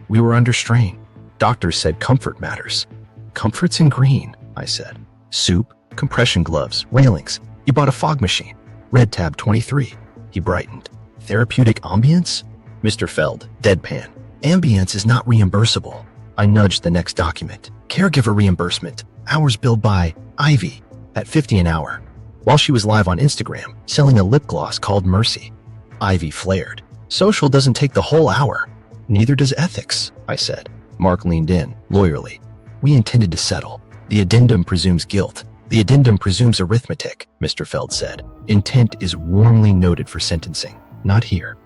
We were under strain. Doctors said comfort matters. Comfort's in green, I said. Soup, compression gloves, railings. You bought a fog machine. Red tab 23. He brightened. Therapeutic ambience? Mr. Feld, deadpan. Ambience is not reimbursable. I nudged the next document. Caregiver reimbursement. Hours billed by Ivy at $50 an hour. While she was live on Instagram, selling a lip gloss called Mercy. Ivy flared. Social doesn't take the whole hour. Neither does ethics, I said. Mark leaned in, lawyerly. We intended to settle. The addendum presumes guilt. The addendum presumes arithmetic, Mr. Feld said. Intent is warmly noted for sentencing. Not here.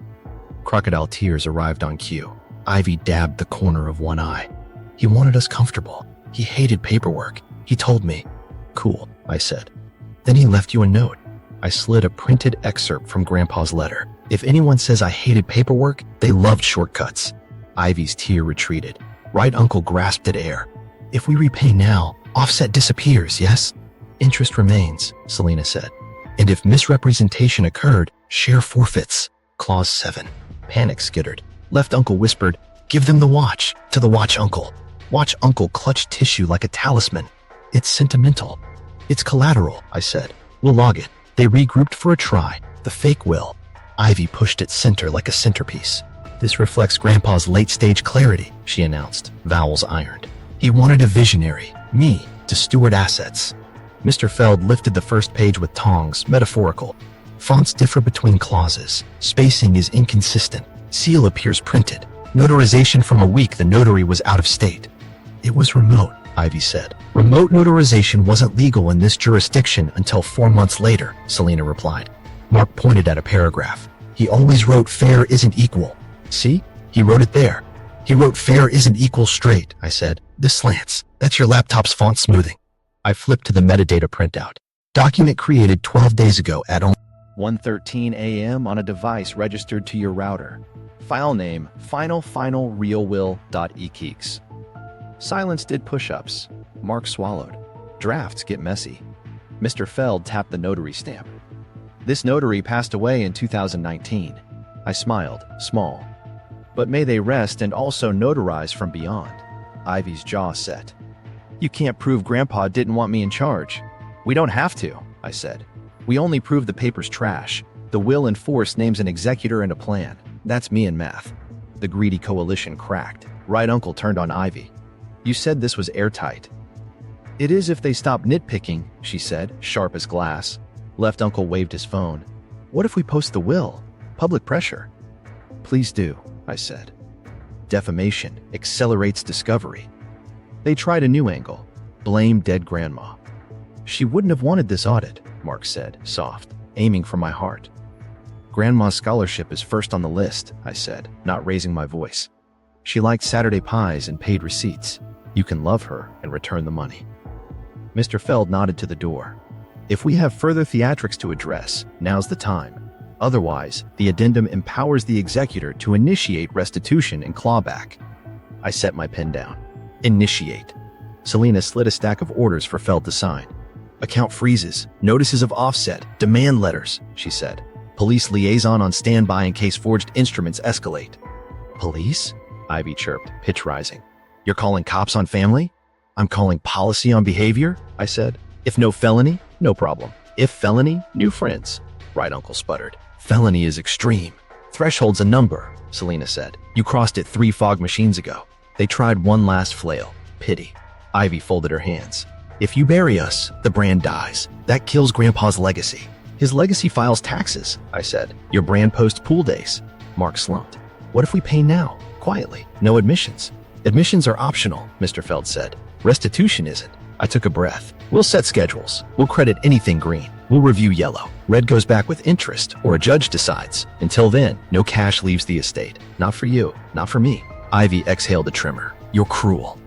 Crocodile tears arrived on cue. Ivy dabbed the corner of one eye. He wanted us comfortable. He hated paperwork. He told me. Cool, I said. Then he left you a note. I slid a printed excerpt from Grandpa's letter. If anyone says I hated paperwork, they loved shortcuts. Ivy's tear retreated. Right uncle grasped at air. If we repay now, offset disappears, yes? Interest remains, Selena said. And if misrepresentation occurred, share forfeits. Clause 7. Panic skittered. Left uncle whispered, give them the watch, to the watch uncle. Watch uncle clutched tissue like a talisman. It's sentimental. It's collateral, I said. We'll log it. They regrouped for a try. The fake will. Ivy pushed its center like a centerpiece. "This reflects Grandpa's late-stage clarity," she announced, vowels ironed. "He wanted a visionary, me, to steward assets." Mr. Feld lifted the first page with tongs, metaphorical. Fonts differ between clauses. Spacing is inconsistent. Seal appears printed. Notarization from a week the notary was out of state. "It was remote," Ivy said. "Remote notarization wasn't legal in this jurisdiction until 4 months later," Selena replied. Mark pointed at a paragraph. "He always wrote fair isn't equal." "See? He wrote it there." "He wrote fair isn't equal straight," I said. "This slants. That's your laptop's font smoothing." I flipped to the metadata printout. Document created 12 days ago at 1:13 a.m. on a device registered to your router. File name, finalrealwill.ekeeks. Silence did push-ups. Mark swallowed. Drafts get messy. Mr. Feld tapped the notary stamp. "This notary passed away in 2019. I smiled, small. "But may they rest and also notarize from beyond." Ivy's jaw set. "You can't prove Grandpa didn't want me in charge." "We don't have to," I said. "We only prove the paper's trash. The will and force names an executor and a plan. That's me and math." The greedy coalition cracked. Right uncle turned on Ivy. "You said this was airtight." "It is if they stop nitpicking," she said, sharp as glass. Left uncle waved his phone. "What if we post the will? Public pressure." "Please do," I said. "Defamation accelerates discovery." They tried a new angle. Blame dead grandma. "She wouldn't have wanted this audit," Mark said, soft, aiming for my heart. "Grandma's scholarship is first on the list," I said, not raising my voice. "She liked Saturday pies and paid receipts. You can love her and return the money." Mr. Feld nodded to the door. "If we have further theatrics to address, now's the time. Otherwise, the addendum empowers the executor to initiate restitution and clawback." I set my pen down. Initiate. Selena slid a stack of orders for Feld to sign. "Account freezes, notices of offset, demand letters," she said. "Police liaison on standby in case forged instruments escalate." "Police?" Ivy chirped, pitch rising. "You're calling cops on family?" "I'm calling policy on behavior," I said. "If no felony, no problem. If felony, new friends." Right uncle sputtered. "Felony is extreme. Threshold's a number," Selena said. "You crossed it 3 fog machines ago." They tried one last flail. Pity. Ivy folded her hands. "If you bury us, the brand dies. That kills Grandpa's legacy." "His legacy files taxes," I said. "Your brand posts pool days." Mark slumped. "What if we pay now, quietly, no admissions?" "Admissions are optional," Mr. Feld said. "Restitution isn't." I took a breath. "We'll set schedules. We'll credit anything green. We'll review yellow. Red goes back with interest, or a judge decides. Until then, no cash leaves the estate. Not for you, not for me." Ivy exhaled a tremor. "You're cruel."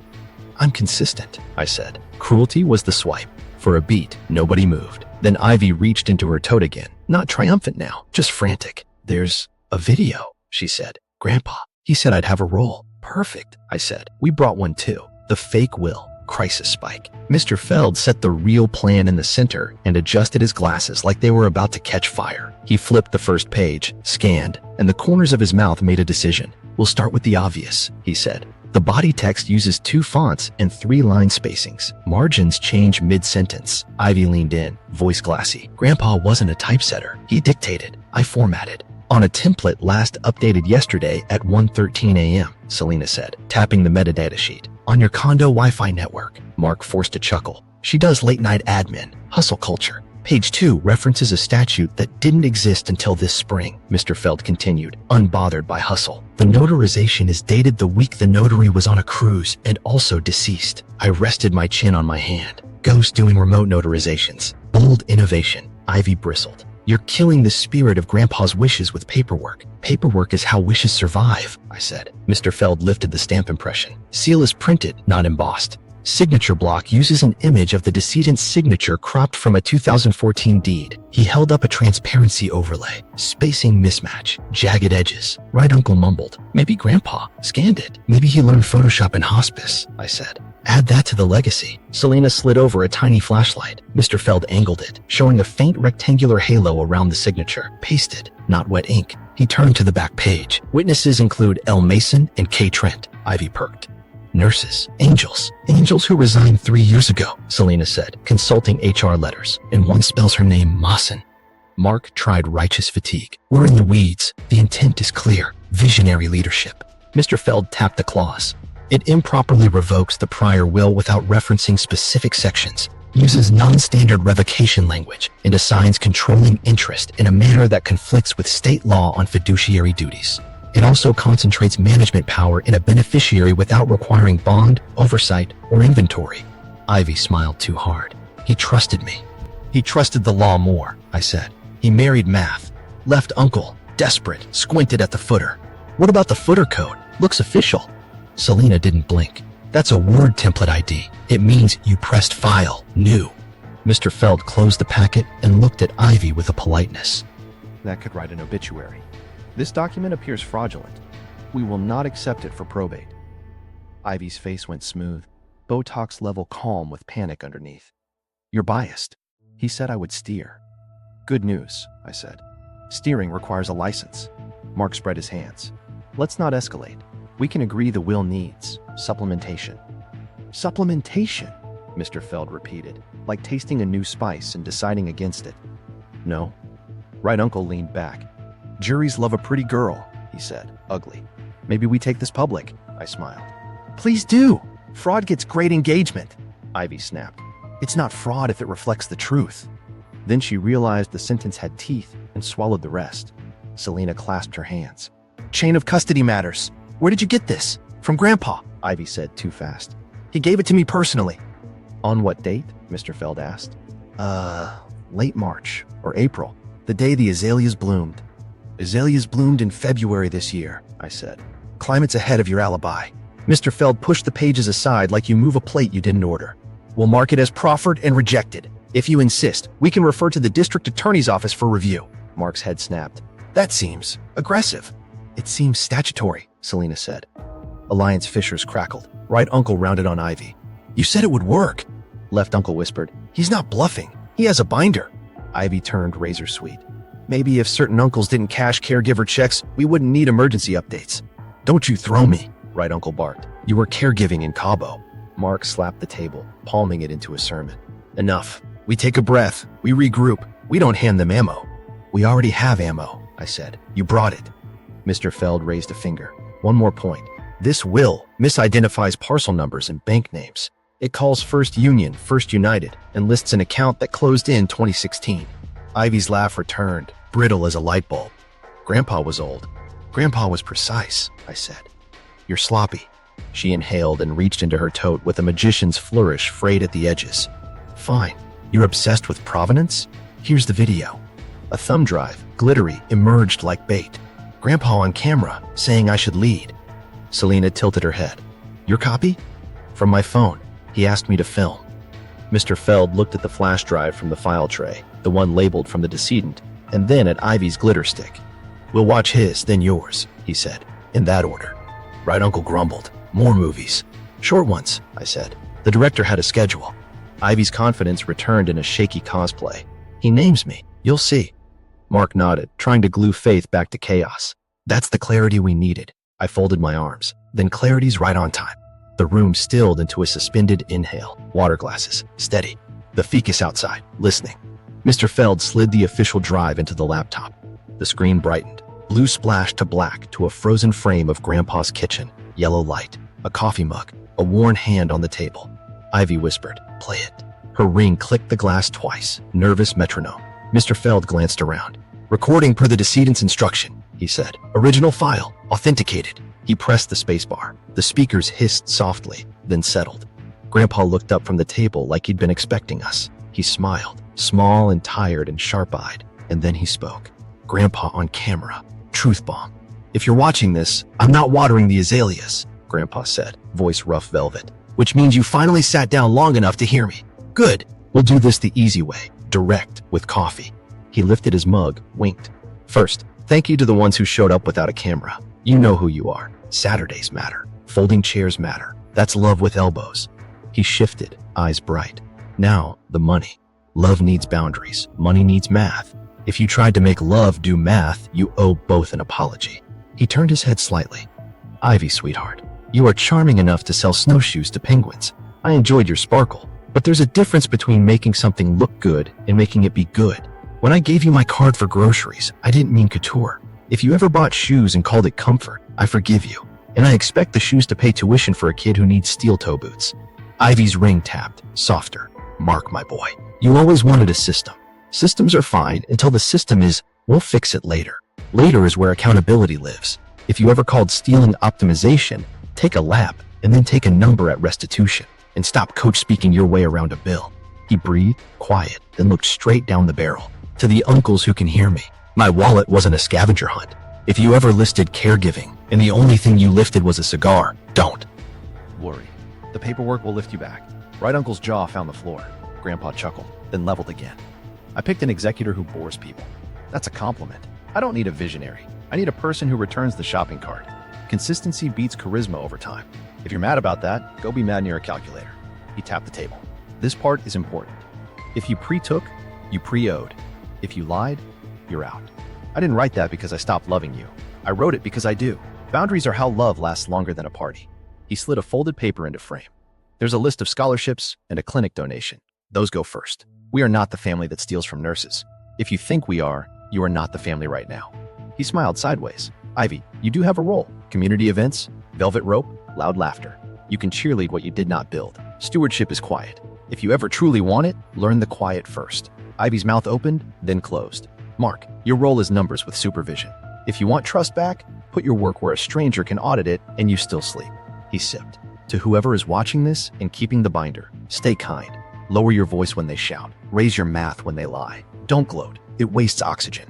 "I'm consistent," I said. Cruelty was the swipe. For a beat, nobody moved. Then Ivy reached into her tote again. Not triumphant now, just frantic. "There's a video," she said. "Grandpa, he said I'd have a role." "Perfect," I said. "We brought one too. The fake will." Crisis spike. Mr. Feld set the real plan in the center and adjusted his glasses like they were about to catch fire. He flipped the first page, scanned, and the corners of his mouth made a decision. "We'll start with the obvious," he said. The body text uses 2 fonts and 3 line spacings. Margins change mid-sentence. Ivy leaned in, voice glassy. "Grandpa wasn't a typesetter. He dictated. I formatted. On a template last updated yesterday at 1:13 a.m., Selena said, tapping the metadata sheet. "On your condo Wi-Fi network." Mark forced a chuckle. "She does late-night admin. Hustle culture." Page 2 references a statute that didn't exist until this spring, Mr. Feld continued, unbothered by hustle. "The notarization is dated the week the notary was on a cruise and also deceased." I rested my chin on my hand. "Ghost doing remote notarizations. Bold innovation." Ivy bristled. "You're killing the spirit of Grandpa's wishes with paperwork." "Paperwork is how wishes survive," I said. Mr. Feld lifted the stamp impression. "Seal is printed, not embossed. Signature block uses an image of the decedent's signature cropped from a 2014 deed." He held up a transparency overlay. "Spacing mismatch, jagged edges." Right uncle mumbled. "Maybe Grandpa scanned it. Maybe he learned Photoshop in hospice," I said. "Add that to the legacy." Selena slid over a tiny flashlight. Mr. Feld angled it, showing a faint rectangular halo around the signature. "Pasted, not wet ink." He turned to the back page. "Witnesses include L. Mason and K. Trent." Ivy perked. "Nurses, angels who resigned 3 years ago," Selena said, consulting HR letters, "and one spells her name Mawson." Mark tried righteous fatigue. We're in the weeds. The intent is clear. Visionary leadership. Mr. Feld tapped the clause. It improperly revokes the prior will without referencing specific sections, uses non-standard revocation language, and assigns controlling interest in a manner that conflicts with state law on fiduciary duties. It also concentrates management power in a beneficiary without requiring bond, oversight, or inventory. Ivy smiled too hard. He trusted me. He trusted the law more, I said. He married math. Left uncle, desperate, squinted at the footer. What about the footer code? Looks official. Selena didn't blink. That's a word template ID. It means you pressed file, new. Mr. Feld closed the packet and looked at Ivy with a politeness. That could write an obituary. This document appears fraudulent. We will not accept it for probate. Ivy's face went smooth, Botox level calm with panic underneath. You're biased. He said I would steer. Good news, I said. Steering requires a license. Mark spread his hands. Let's not escalate. We can agree the will needs supplementation. Supplementation, Mr. Feld repeated, like tasting a new spice and deciding against it. No. Right uncle leaned back. Juries love a pretty girl, he said, ugly. Maybe we take this public, I smiled. Please do. Fraud gets great engagement, Ivy snapped. It's not fraud if it reflects the truth. Then she realized the sentence had teeth and swallowed the rest. Selena clasped her hands. Chain of custody matters. Where did you get this? From Grandpa, Ivy said too fast. He gave it to me personally. On what date? Mr. Feld asked. Late March or April, the day the azaleas bloomed. Azaleas bloomed in February this year, I said. Climate's ahead of your alibi. Mr. Feld pushed the pages aside like you move a plate you didn't order. We'll mark it as proffered and rejected. If you insist, we can refer to the district attorney's office for review. Mark's head snapped. That seems aggressive. It seems statutory, Selena said. Alliance Fishers crackled. Right uncle rounded on Ivy. You said it would work. Left uncle whispered. He's not bluffing. He has a binder. Ivy turned razor sweet. Maybe if certain uncles didn't cash caregiver checks, we wouldn't need emergency updates. Don't you throw me, right uncle barked. You were caregiving in Cabo. Mark slapped the table, palming it into a sermon. Enough. We take a breath. We regroup. We don't hand them ammo. We already have ammo, I said. You brought it. Mr. Feld raised a finger. One more point. This will misidentifies parcel numbers and bank names. It calls First Union First United and lists an account that closed in 2016. Ivy's laugh returned, brittle as a light bulb. Grandpa was old. Grandpa was precise, I said. You're sloppy. She inhaled and reached into her tote with a magician's flourish frayed at the edges. Fine. You're obsessed with provenance? Here's the video. A thumb drive, glittery, emerged like bait. Grandpa on camera, saying I should lead. Selena tilted her head. Your copy? From my phone. He asked me to film. Mr. Feld looked at the flash drive from the file tray, the one labeled from the decedent, and then at Ivy's glitter stick. We'll watch his, then yours, he said, in that order. Right uncle grumbled. More movies. Short ones, I said. The director had a schedule. Ivy's confidence returned in a shaky cosplay. He names me. You'll see. Mark nodded, trying to glue faith back to chaos. That's the clarity we needed. I folded my arms. Then clarity's right on time. The room stilled into a suspended inhale. Water glasses. Steady. The ficus outside. Listening. Mr. Feld slid the official drive into the laptop. The screen brightened. Blue splashed to black to a frozen frame of Grandpa's kitchen. Yellow light. A coffee mug. A worn hand on the table. Ivy whispered, play it. Her ring clicked the glass twice. Nervous metronome. Mr. Feld glanced around. Recording per the decedent's instruction, he said. Original file. Authenticated. He pressed the spacebar. The speakers hissed softly, then settled. Grandpa looked up from the table like he'd been expecting us. He smiled, small and tired and sharp-eyed, and then he spoke. Grandpa on camera. Truth bomb. If you're watching this, I'm not watering the azaleas, Grandpa said, voice rough velvet. Which means you finally sat down long enough to hear me. Good. We'll do this the easy way. Direct, with coffee. He lifted his mug, winked. First, thank you to the ones who showed up without a camera. You know who you are. Saturdays matter. Folding chairs matter. That's love with elbows. He shifted, eyes bright. Now, the money. Love needs boundaries. Money needs math. If you tried to make love do math, you owe both an apology. He turned his head slightly. Ivy, sweetheart. You are charming enough to sell snowshoes to penguins. I enjoyed your sparkle, but there's a difference between making something look good and making it be good. When I gave you my card for groceries, I didn't mean couture. If you ever bought shoes and called it comfort, I forgive you. And I expect the shoes to pay tuition for a kid who needs steel toe boots. Ivy's ring tapped, softer. Mark, my boy, you always wanted a system. Systems are fine until the system is, we'll fix it later. Later is where accountability lives. If you ever called stealing optimization, take a lap and then take a number at restitution and stop coach speaking your way around a bill. He breathed, quiet, then looked straight down the barrel. To the uncles who can hear me, my wallet wasn't a scavenger hunt. If you ever listed caregiving and the only thing you lifted was a cigar, don't worry. The paperwork will lift you back. Right uncle's jaw found the floor. Grandpa chuckled, then leveled again. I picked an executor who bores people. That's a compliment. I don't need a visionary. I need a person who returns the shopping cart. Consistency beats charisma over time. If you're mad about that, go be mad near a calculator. He tapped the table. This part is important. If you pre-took, you pre-owed. If you lied, you're out. I didn't write that because I stopped loving you. I wrote it because I do. Boundaries are how love lasts longer than a party. He slid a folded paper into frame. There's a list of scholarships and a clinic donation. Those go first. We are not the family that steals from nurses. If you think we are, you are not the family right now. He smiled sideways. Ivy, you do have a role. Community events, velvet rope, loud laughter. You can cheerlead what you did not build. Stewardship is quiet. If you ever truly want it, learn the quiet first. Ivy's mouth opened, then closed. Mark, your role is numbers with supervision. If you want trust back, put your work where a stranger can audit it and you still sleep. He sipped. To whoever is watching this and keeping the binder, stay kind. Lower your voice when they shout. Raise your math when they lie. Don't gloat. It wastes oxygen.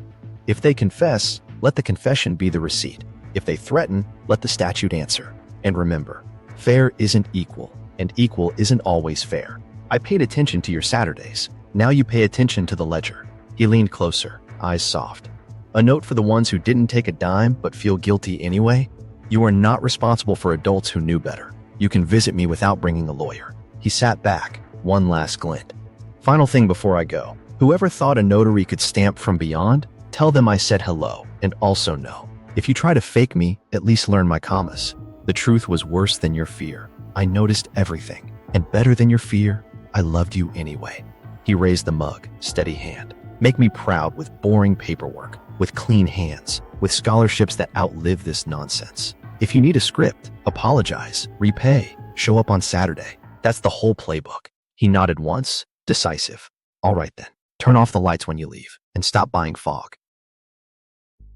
If they confess, let the confession be the receipt. If they threaten, let the statute answer. And remember, fair isn't equal, and equal isn't always fair. I paid attention to your Saturdays. Now you pay attention to the ledger. He leaned closer, eyes soft. A note for the ones who didn't take a dime but feel guilty anyway. You are not responsible for adults who knew better. You can visit me without bringing a lawyer. He sat back, one last glint. Final thing before I go. Whoever thought a notary could stamp from beyond, tell them I said hello and also no. If you try to fake me, at least learn my commas. The truth was worse than your fear. I noticed everything. And better than your fear, I loved you anyway. He raised the mug, steady hand. Make me proud with boring paperwork, with clean hands, with scholarships that outlive this nonsense. If you need a script, apologize, repay, show up on Saturday. That's the whole playbook. He nodded once, decisive. All right then, turn off the lights when you leave and stop buying fog.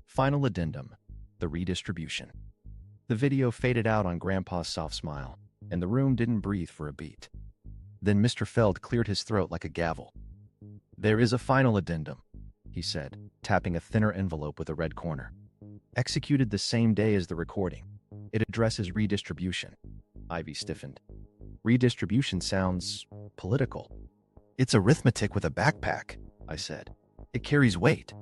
Final addendum, the redistribution. The video faded out on Grandpa's soft smile, and the room didn't breathe for a beat. Then Mr. Feld cleared his throat like a gavel. There is a final addendum, he said, tapping a thinner envelope with a red corner. Executed the same day as the recording. It addresses redistribution. Ivy stiffened. Redistribution sounds political. It's arithmetic with a backpack, I said. It carries weight.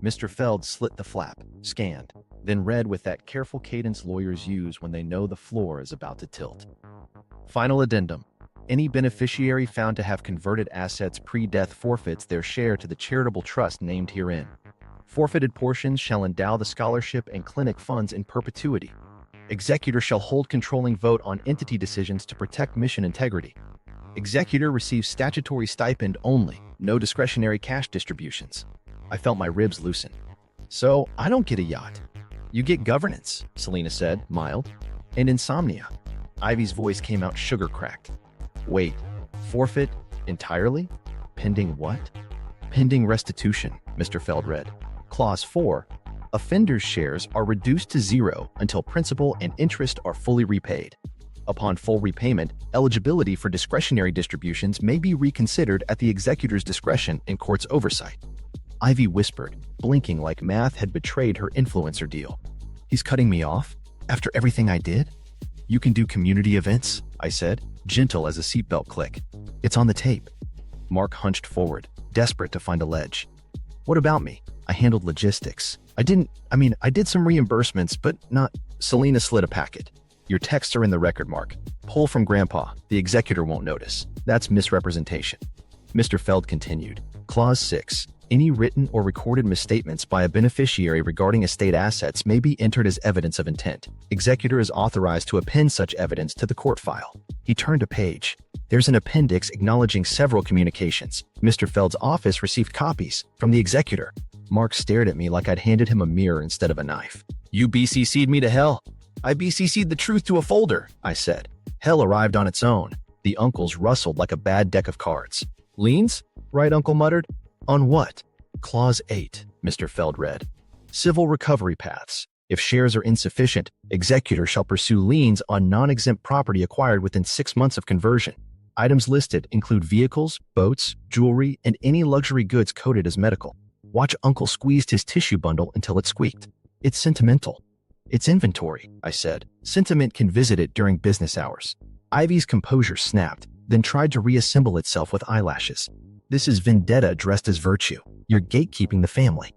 Mr. Feld slit the flap, scanned, then read with that careful cadence lawyers use when they know the floor is about to tilt. Final addendum. Any beneficiary found to have converted assets pre-death forfeits their share to the charitable trust named herein. Forfeited portions shall endow the scholarship and clinic funds in perpetuity. Executor shall hold controlling vote on entity decisions to protect mission integrity. Executor receives statutory stipend only, no discretionary cash distributions. I felt my ribs loosen. So, I don't get a yacht. You get governance, Selena said, mild. And insomnia. Ivy's voice came out sugar-cracked. Wait, forfeit entirely? Pending what? Pending restitution, Mr. Feld read. Clause 4. Offenders' shares are reduced to zero until principal and interest are fully repaid. Upon full repayment, eligibility for discretionary distributions may be reconsidered at the executor's discretion in court's oversight. Ivy whispered, blinking like math had betrayed her influencer deal. He's cutting me off? After everything I did? You can do community events, I said, gentle as a seatbelt click. It's on the tape. Mark hunched forward, desperate to find a ledge. What about me? I handled logistics. I did some reimbursements, but not... Selena slid a packet. Your texts are in the record, Mark. Pull from Grandpa. The executor won't notice. That's misrepresentation. Mr. Feld continued. Clause 6. Any written or recorded misstatements by a beneficiary regarding estate assets may be entered as evidence of intent. Executor is authorized to append such evidence to the court file. He turned a page. There's an appendix acknowledging several communications. Mr. Feld's office received copies from the executor. Mark stared at me like I'd handed him a mirror instead of a knife. You BCC'd me to hell. I BCC'd the truth to a folder, I said. Hell arrived on its own. The uncles rustled like a bad deck of cards. Liens? Right uncle muttered. On what? Clause 8, Mr. Feld read. Civil recovery paths. If shares are insufficient, executor shall pursue liens on non-exempt property acquired within 6 months of conversion. Items listed include vehicles, boats, jewelry, and any luxury goods coded as medical. Watch uncle squeezed his tissue bundle until it squeaked. It's sentimental. It's inventory, I said. Sentiment can visit it during business hours. Ivy's composure snapped, then tried to reassemble itself with eyelashes. This is vendetta dressed as virtue. You're gatekeeping the family.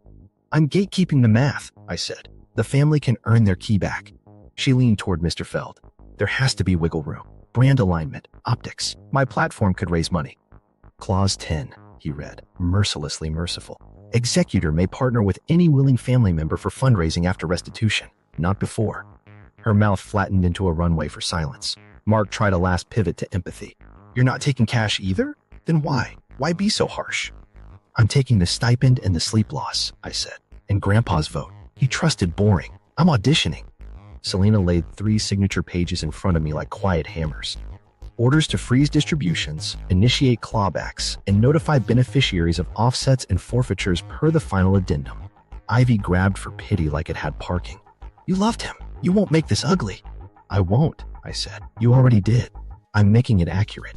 I'm gatekeeping the math, I said. The family can earn their key back. She leaned toward Mr. Feld. There has to be wiggle room. Brand alignment, optics. My platform could raise money. Clause 10, he read, mercilessly merciful. Executor may partner with any willing family member for fundraising after restitution, not before. Her mouth flattened into a runway for silence. Mark tried a last pivot to empathy. You're not taking cash either? Then why? Why be so harsh? I'm taking the stipend and the sleep loss, I said. And Grandpa's vote. He trusted boring. I'm auditioning. Selena laid 3 signature pages in front of me like quiet hammers. Orders to freeze distributions, initiate clawbacks, and notify beneficiaries of offsets and forfeitures per the final addendum. Ivy grabbed for pity like it had parking. You loved him. You won't make this ugly. I won't, I said. You already did. I'm making it accurate.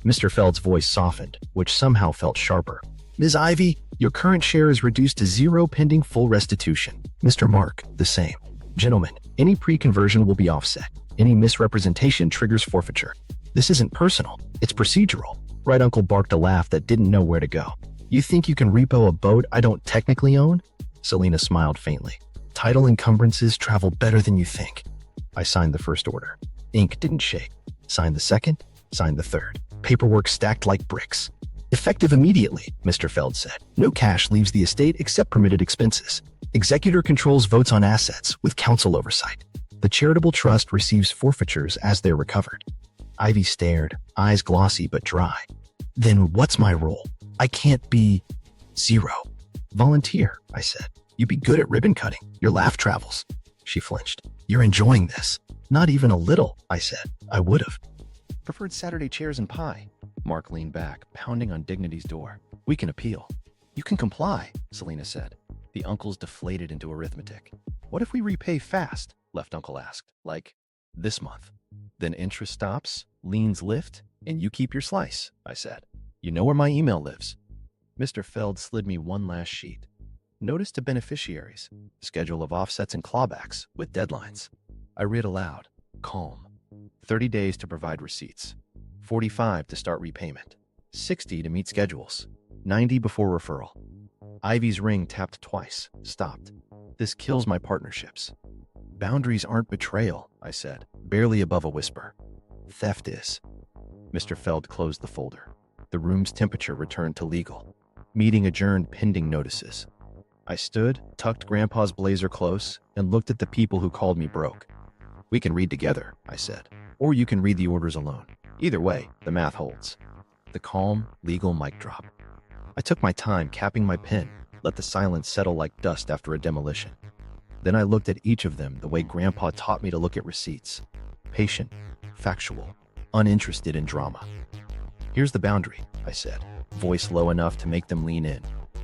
Mr. Feld's voice softened, which somehow felt sharper. Ms. Ivy, your current share is reduced to 0 pending full restitution. Mr. Mark, the same. Gentlemen, any pre-conversion will be offset. Any misrepresentation triggers forfeiture. This isn't personal, it's procedural. Right uncle barked a laugh that didn't know where to go. You think you can repo a boat I don't technically own? Selena smiled faintly. Title encumbrances travel better than you think. I signed the first order. Ink didn't shake. Signed the second, signed the third. Paperwork stacked like bricks. Effective immediately, Mr. Feld said. No cash leaves the estate except permitted expenses. Executor controls votes on assets with council oversight. The charitable trust receives forfeitures as they're recovered. Ivy stared, eyes glossy but dry. Then what's my role? I can't be 0. Volunteer, I said. You'd be good at ribbon cutting. Your laugh travels. She flinched. You're enjoying this. Not even a little, I said. I would've. Preferred Saturday chairs and pie. Mark leaned back, pounding on Dignity's door. We can appeal. You can comply, Selena said. The uncles deflated into arithmetic. What if we repay fast? Left uncle asked. Like, this month. Then interest stops, liens lift, and you keep your slice, I said. You know where my email lives. Mr. Feld slid me one last sheet. Notice to beneficiaries. Schedule of offsets and clawbacks with deadlines. I read aloud. Calm. 30 days to provide receipts. 45 to start repayment. 60 to meet schedules. 90 before referral. Ivy's ring tapped twice, stopped. This kills my partnerships. Boundaries aren't betrayal, I said, barely above a whisper. Theft is. Mr. Feld closed the folder. The room's temperature returned to legal. Meeting adjourned pending notices. I stood, tucked Grandpa's blazer close, and looked at the people who called me broke. We can read together, I said, or you can read the orders alone. Either way, the math holds. The calm, legal mic drop. I took my time capping my pen, let the silence settle like dust after a demolition. Then I looked at each of them the way Grandpa taught me to look at receipts. Patient, factual, uninterested in drama. Here's the boundary, I said, voice low enough to make them lean in.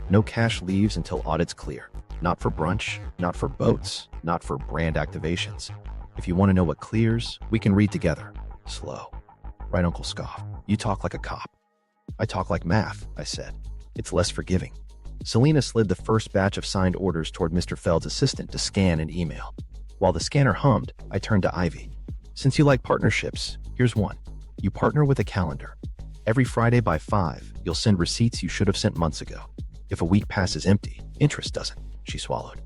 No cash leaves until audit's clear. Not for brunch, not for boats, not for brand activations. If you want to know what clears, we can read together. Slow. Right uncle scoffed. You talk like a cop. I talk like math, I said. It's less forgiving. Selena slid the first batch of signed orders toward Mr. Feld's assistant to scan and email. While the scanner hummed, I turned to Ivy. Since you like partnerships, here's one. You partner with a calendar. Every Friday by 5, you'll send receipts you should have sent months ago. If a week passes empty, interest doesn't, she swallowed.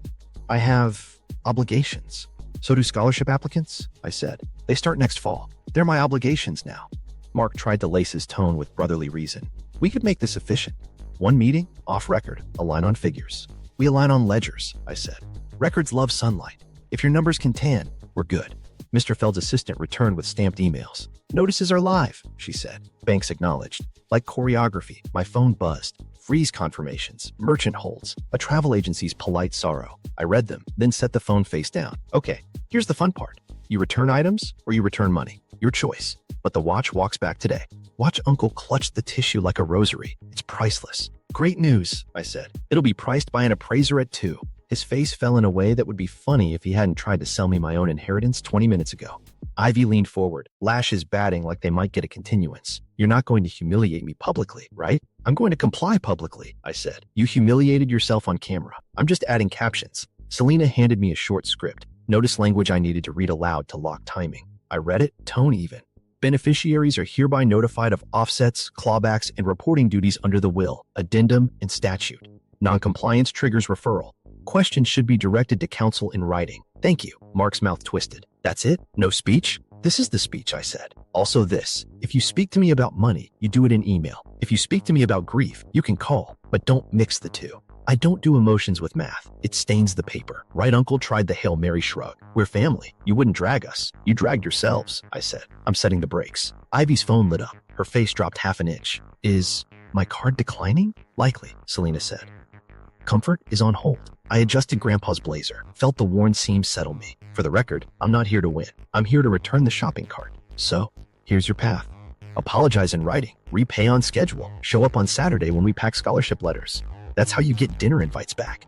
I have obligations. So do scholarship applicants? I said. They start next fall. They're my obligations now. Mark tried to lace his tone with brotherly reason. We could make this efficient. One meeting, off record, align on figures. We align on ledgers, I said. Records love sunlight. If your numbers can tan, we're good. Mr. Feld's assistant returned with stamped emails. Notices are live, she said. Banks acknowledged. Like choreography, my phone buzzed. Freeze confirmations, merchant holds, a travel agency's polite sorrow. I read them, then set the phone face down. Okay, here's the fun part. You return items or you return money. Your choice. But the watch walks back today. Watch Uncle clutch the tissue like a rosary. It's priceless. Great news, I said. It'll be priced by an appraiser at 2. His face fell in a way that would be funny if he hadn't tried to sell me my own inheritance 20 minutes ago. Ivy leaned forward, lashes batting like they might get a continuance. You're not going to humiliate me publicly, right? I'm going to comply publicly, I said. You humiliated yourself on camera. I'm just adding captions. Selena handed me a short script. Notice language I needed to read aloud to lock timing. I read it, tone even. Beneficiaries are hereby notified of offsets, clawbacks, and reporting duties under the will, addendum, and statute. Noncompliance triggers referral. Questions should be directed to counsel in writing. Thank you. Mark's mouth twisted. That's it? No speech? This is the speech, I said. Also this. If you speak to me about money, you do it in email. If you speak to me about grief, you can call, but don't mix the two. I don't do emotions with math. It stains the paper. Right, Uncle tried the Hail Mary shrug. We're family. You wouldn't drag us. You dragged yourselves, I said. I'm setting the brakes. Ivy's phone lit up. Her face dropped half an inch. Is my card declining? Likely, Selena said. Comfort is on hold. I adjusted Grandpa's blazer, felt the worn seam settle me. For the record, I'm not here to win. I'm here to return the shopping cart. So, here's your path. Apologize in writing. Repay on schedule. Show up on Saturday when we pack scholarship letters. That's how you get dinner invites back.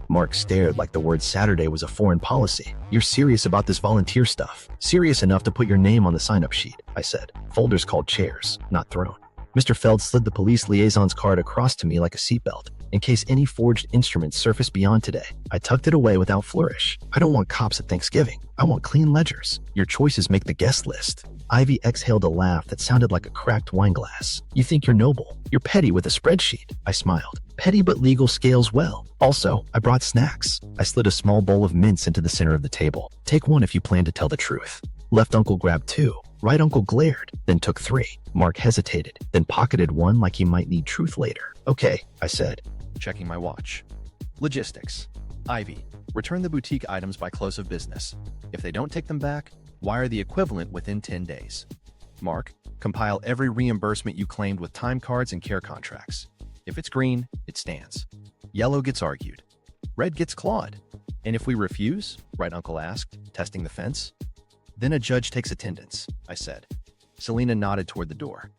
Mark stared like the word Saturday was a foreign policy. You're serious about this volunteer stuff. Serious enough to put your name on the sign-up sheet, I said. Folders called chairs, not throne. Mr. Feld slid the police liaison's card across to me like a seatbelt, in case any forged instruments surfaced beyond today. I tucked it away without flourish. I don't want cops at Thanksgiving. I want clean ledgers. Your choices make the guest list. Ivy exhaled a laugh that sounded like a cracked wine glass. You think you're noble. You're petty with a spreadsheet. I smiled. Petty but legal scales well. Also, I brought snacks. I slid a small bowl of mints into the center of the table. Take one if you plan to tell the truth. Left Uncle grabbed 2. Right Uncle glared, then took 3. Mark hesitated, then pocketed 1 like he might need truth later. Okay, I said, checking my watch. Logistics. Ivy, return the boutique items by close of business. If they don't take them back, wire the equivalent within 10 days. Mark, compile every reimbursement you claimed with time cards and care contracts. If it's green, it stands. Yellow gets argued. Red gets clawed. And if we refuse, Right Uncle asked, testing the fence. Then a judge takes attendance, I said. Selena nodded toward the door.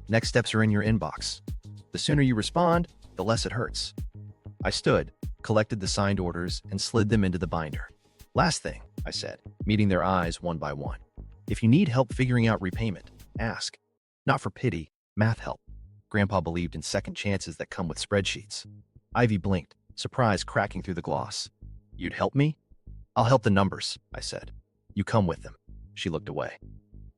Next steps are in your inbox. The sooner you respond, the less it hurts. I stood, collected the signed orders, and slid them into the binder. Last thing, I said, meeting their eyes one by one. If you need help figuring out repayment, ask. Not for pity, math help. Grandpa believed in second chances that come with spreadsheets. Ivy blinked, surprise cracking through the gloss. You'd help me? I'll help the numbers, I said. You come with them. She looked away.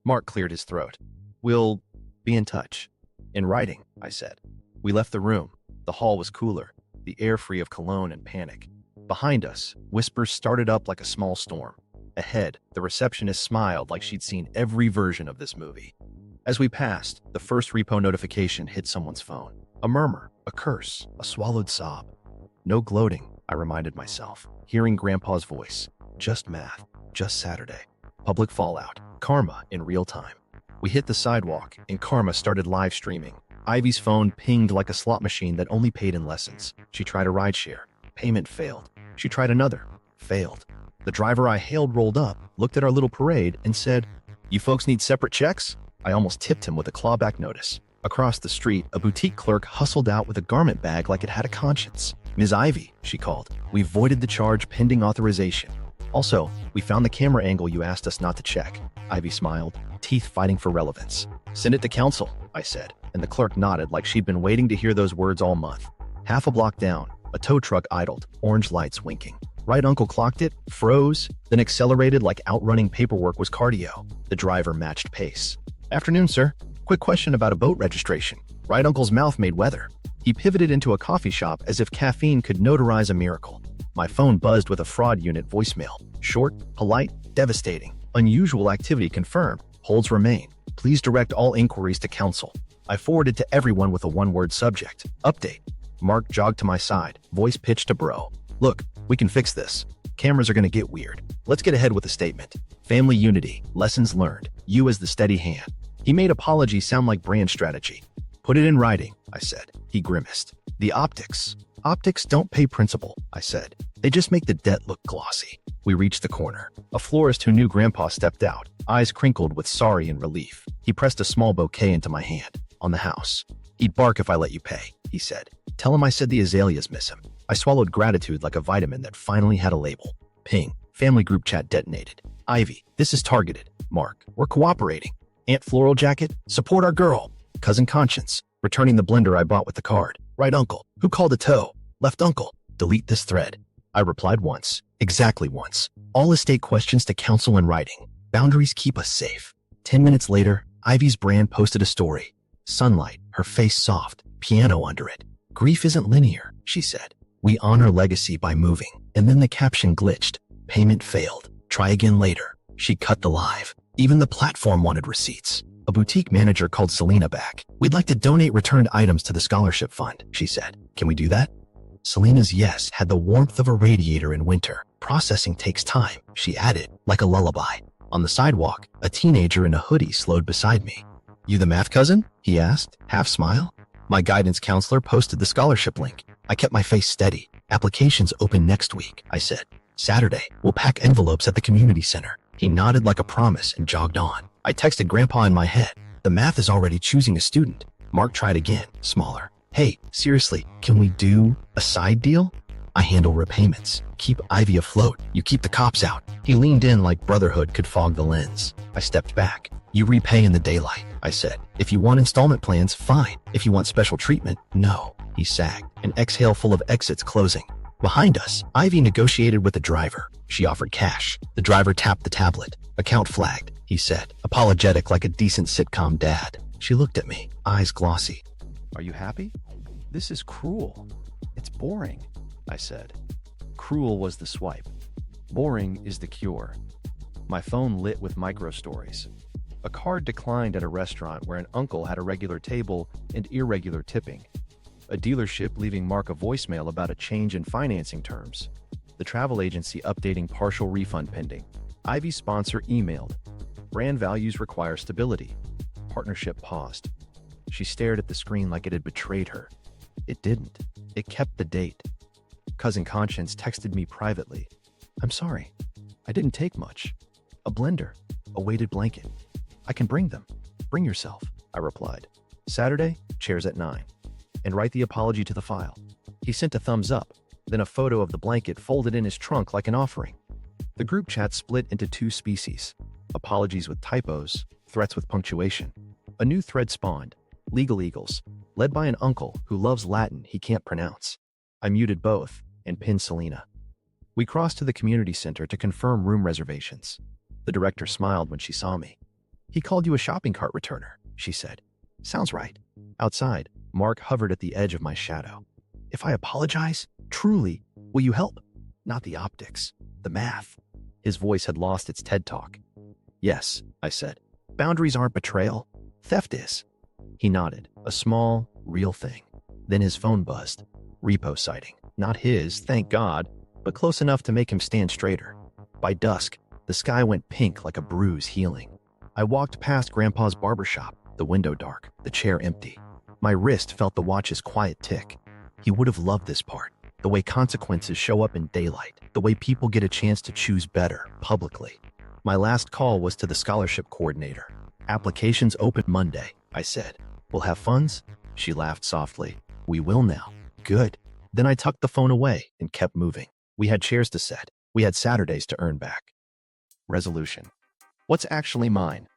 Mark cleared his throat. We'll be in touch. In writing, I said. We left the room. The hall was cooler, the air free of cologne and panic. Behind us, whispers started up like a small storm. Ahead, the receptionist smiled like she'd seen every version of this movie. As we passed, the first repo notification hit someone's phone. A murmur, a curse, a swallowed sob. No gloating, I reminded myself, hearing Grandpa's voice. Just math, just Saturday. Public fallout, karma in real time. We hit the sidewalk, and karma started live streaming. Ivy's phone pinged like a slot machine that only paid in lessons. She tried a rideshare. Payment failed. She tried another. Failed. The driver I hailed rolled up, looked at our little parade, and said, "You folks need separate checks?" I almost tipped him with a clawback notice. Across the street, a boutique clerk hustled out with a garment bag like it had a conscience. "Ms. Ivy," she called. "We voided the charge pending authorization. Also, we found the camera angle you asked us not to check." Ivy smiled, teeth fighting for relevance. "Send it to counsel," I said, and the clerk nodded like she'd been waiting to hear those words all month. Half a block down, a tow truck idled, orange lights winking. Right Uncle clocked it, froze, then accelerated like outrunning paperwork was cardio. The driver matched pace. "Afternoon, sir. Quick question about a boat registration." Right Uncle's mouth made weather. He pivoted into a coffee shop as if caffeine could notarize a miracle. My phone buzzed with a fraud unit voicemail. Short, polite, devastating. Unusual activity confirmed. Holds remain. Please direct all inquiries to counsel. I forwarded to everyone with a one-word subject. Update. Mark jogged to my side, voice pitched to bro. Look, we can fix this. Cameras are gonna get weird. Let's get ahead with the statement. Family unity, lessons learned, you as the steady hand. He made apology sound like brand strategy. Put it in writing, I said. He grimaced. The optics. Optics don't pay principal, I said. They just make the debt look glossy. We reached the corner. A florist who knew Grandpa stepped out, eyes crinkled with sorry and relief. He pressed a small bouquet into my hand. On the house. He'd bark if I let you pay, he said. Tell him I said the azaleas miss him. I swallowed gratitude like a vitamin that finally had a label. Ping. Family group chat detonated. Ivy, this is targeted. Mark, we're cooperating. Aunt Floral Jacket, support our girl. Cousin Conscience, returning the blender I bought with the card. Right uncle, who called a toe? Left uncle, delete this thread. I replied once, exactly once. All estate questions to counsel in writing. Boundaries keep us safe. 10 minutes later, Ivy's brand posted a story. Sunlight, her face soft, piano under it. Grief isn't linear, she said. We honor legacy by moving. And then the caption glitched. Payment failed. Try again later. She cut the live. Even the platform wanted receipts. A boutique manager called Selena back. We'd like to donate returned items to the scholarship fund, she said. Can we do that? Selena's yes had the warmth of a radiator in winter. Processing takes time, she added, like a lullaby. On the sidewalk, a teenager in a hoodie slowed beside me. You the math cousin? He asked, half smile. My guidance counselor posted the scholarship link. I kept my face steady. Applications open next week, I said. Saturday, we'll pack envelopes at the community center. He nodded like a promise and jogged on. I texted Grandpa in my head. The math is already choosing a student. Mark tried again, smaller. Hey, seriously, can we do a side deal? I handle repayments. Keep Ivy afloat. You keep the cops out. He leaned in like brotherhood could fog the lens. I stepped back. You repay in the daylight, I said. If you want installment plans, fine. If you want special treatment, no. He sagged, an exhale full of exits closing. Behind us, Ivy negotiated with the driver. She offered cash. The driver tapped the tablet. Account flagged, he said, apologetic like a decent sitcom dad. She looked at me, eyes glossy. Are you happy? This is cruel. It's boring, I said. Cruel was the swipe. Boring is the cure. My phone lit with micro stories. A card declined at a restaurant where an uncle had a regular table and irregular tipping. A dealership leaving Mark a voicemail about a change in financing terms. The travel agency updating partial refund pending. Ivy's sponsor emailed. Brand values require stability. Partnership paused. She stared at the screen like it had betrayed her. It didn't. It kept the date. Cousin Conscience texted me privately. I'm sorry. I didn't take much. A blender. A weighted blanket. I can bring them. Bring yourself, I replied. Saturday, chairs at 9. And write the apology to the file. He sent a thumbs up, then a photo of the blanket folded in his trunk like an offering. The group chat split into two species. Apologies with typos, threats with punctuation. A new thread spawned. Legal Eagles, led by an uncle who loves Latin he can't pronounce. I muted both and pinned Selena. We crossed to the community center to confirm room reservations. The director smiled when she saw me. He called you a shopping cart returner, she said. Sounds right. Outside, Mark hovered at the edge of my shadow. If I apologize, truly, will you help? Not the optics, the math. His voice had lost its TED talk. Yes, I said. Boundaries aren't betrayal. Theft is. He nodded, a small, real thing. Then his phone buzzed. Repo sighting. Not his, thank God, but close enough to make him stand straighter. By dusk, the sky went pink like a bruise healing. I walked past Grandpa's barbershop, the window dark, the chair empty. My wrist felt the watch's quiet tick. He would have loved this part. The way consequences show up in daylight. The way people get a chance to choose better, publicly. My last call was to the scholarship coordinator. Applications open Monday, I said. We'll have funds? She laughed softly. We will now. Good. Then I tucked the phone away and kept moving. We had chairs to set. We had Saturdays to earn back. Resolution. What's actually mine?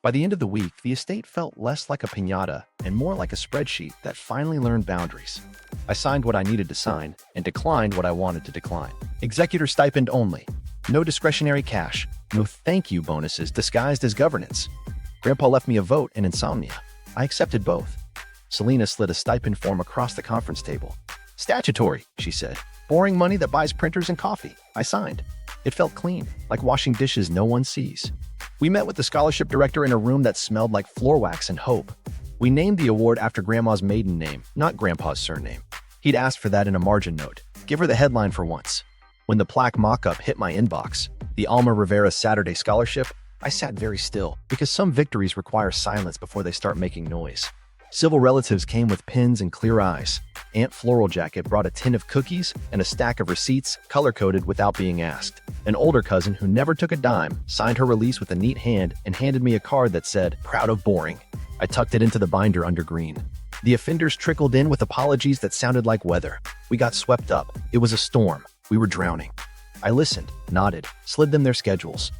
By the end of the week, the estate felt less like a piñata and more like a spreadsheet that finally learned boundaries. I signed what I needed to sign and declined what I wanted to decline. Executor stipend only. No discretionary cash. No thank you bonuses disguised as governance. Grandpa left me a vote and insomnia. I accepted both. Selena slid a stipend form across the conference table. Statutory, she said. Boring money that buys printers and coffee. I signed. It felt clean, like washing dishes no one sees. We met with the scholarship director in a room that smelled like floor wax and hope. We named the award after Grandma's maiden name, not Grandpa's surname. He'd asked for that in a margin note. Give her the headline for once. When the plaque mock-up hit my inbox, the Alma Rivera Saturday Scholarship, I sat very still, because some victories require silence before they start making noise. Civil relatives came with pins and clear eyes. Aunt Floral Jacket brought a tin of cookies and a stack of receipts, color-coded without being asked. An older cousin who never took a dime signed her release with a neat hand and handed me a card that said, "Proud of boring." I tucked it into the binder under green. The offenders trickled in with apologies that sounded like weather. We got swept up. It was a storm. We were drowning. I listened, nodded, slid them their schedules.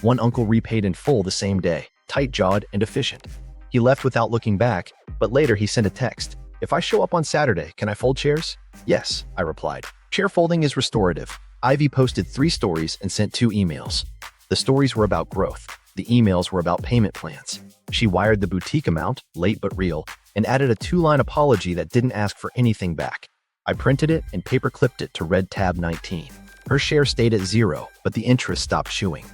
One uncle repaid in full the same day, tight-jawed and efficient. He left without looking back, but later he sent a text. "If I show up on Saturday, can I fold chairs?" "Yes," I replied. Chair folding is restorative. Ivy posted 3 stories and sent 2 emails. The stories were about growth. The emails were about payment plans. She wired the boutique amount, late but real, and added a 2-line apology that didn't ask for anything back. I printed it and paper-clipped it to red tab 19. Her share stayed at 0, but the interest stopped chewing.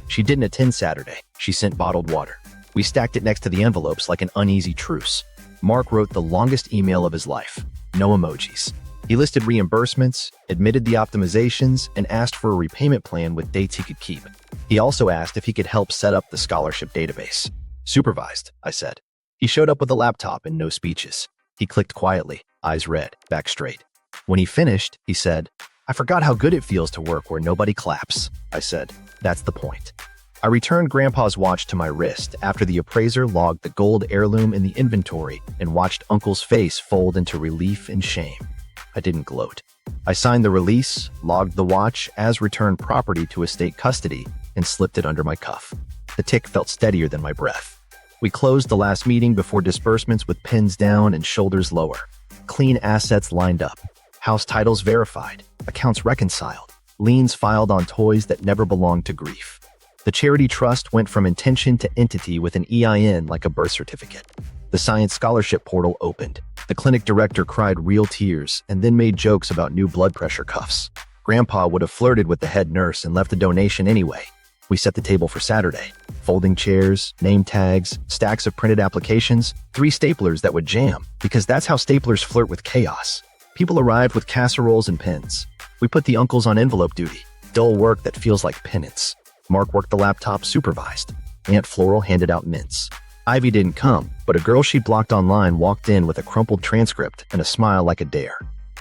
She didn't attend Saturday. She sent bottled water. We stacked it next to the envelopes like an uneasy truce. Mark wrote the longest email of his life. No emojis. He listed reimbursements, admitted the optimizations, and asked for a repayment plan with dates he could keep. He also asked if he could help set up the scholarship database. "Supervised," I said. He showed up with a laptop and no speeches. He clicked quietly, eyes red, back straight. When he finished, he said, "I forgot how good it feels to work where nobody claps." I said, "That's the point." I returned Grandpa's watch to my wrist after the appraiser logged the gold heirloom in the inventory and watched Uncle's face fold into relief and shame. I didn't gloat. I signed the release, logged the watch as returned property to estate custody, and slipped it under my cuff. The tick felt steadier than my breath. We closed the last meeting before disbursements with pins down and shoulders lower. Clean assets lined up. House titles verified. Accounts reconciled. Liens filed on toys that never belonged to grief. The charity trust went from intention to entity with an EIN like a birth certificate. The science scholarship portal opened. The clinic director cried real tears and then made jokes about new blood pressure cuffs. Grandpa would have flirted with the head nurse and left a donation anyway. We set the table for Saturday. Folding chairs, name tags, stacks of printed applications, 3 staplers that would jam, because that's how staplers flirt with chaos. People arrived with casseroles and pens. We put the uncles on envelope duty, dull work that feels like penance. Mark worked the laptop supervised. Aunt Floral handed out mints. Ivy didn't come, but a girl she blocked online walked in with a crumpled transcript and a smile like a dare.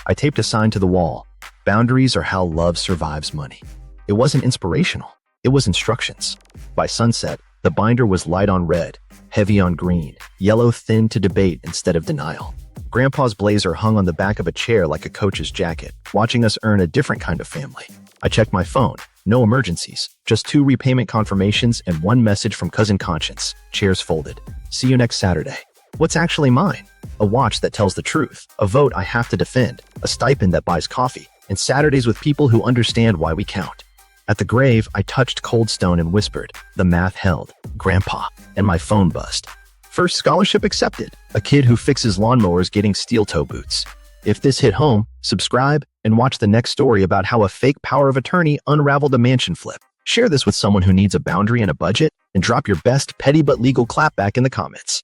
I taped a sign to the wall. Boundaries are how love survives money. It wasn't inspirational. It was instructions. By sunset, the binder was light on red, heavy on green, yellow thin to debate instead of denial. Grandpa's blazer hung on the back of a chair like a coach's jacket, watching us earn a different kind of family. I checked my phone. No emergencies. Just 2 repayment confirmations and 1 message from Cousin Conscience. Chairs folded. See you next Saturday. What's actually mine? A watch that tells the truth. A vote I have to defend. A stipend that buys coffee. And Saturdays with people who understand why we count. At the grave, I touched cold stone and whispered. The math held. Grandpa. And my phone buzzed. First scholarship accepted. A kid who fixes lawnmowers getting steel toe boots. If this hit home, subscribe and watch the next story about how a fake power of attorney unraveled a mansion flip. Share this with someone who needs a boundary and a budget, and drop your best petty but legal clapback in the comments.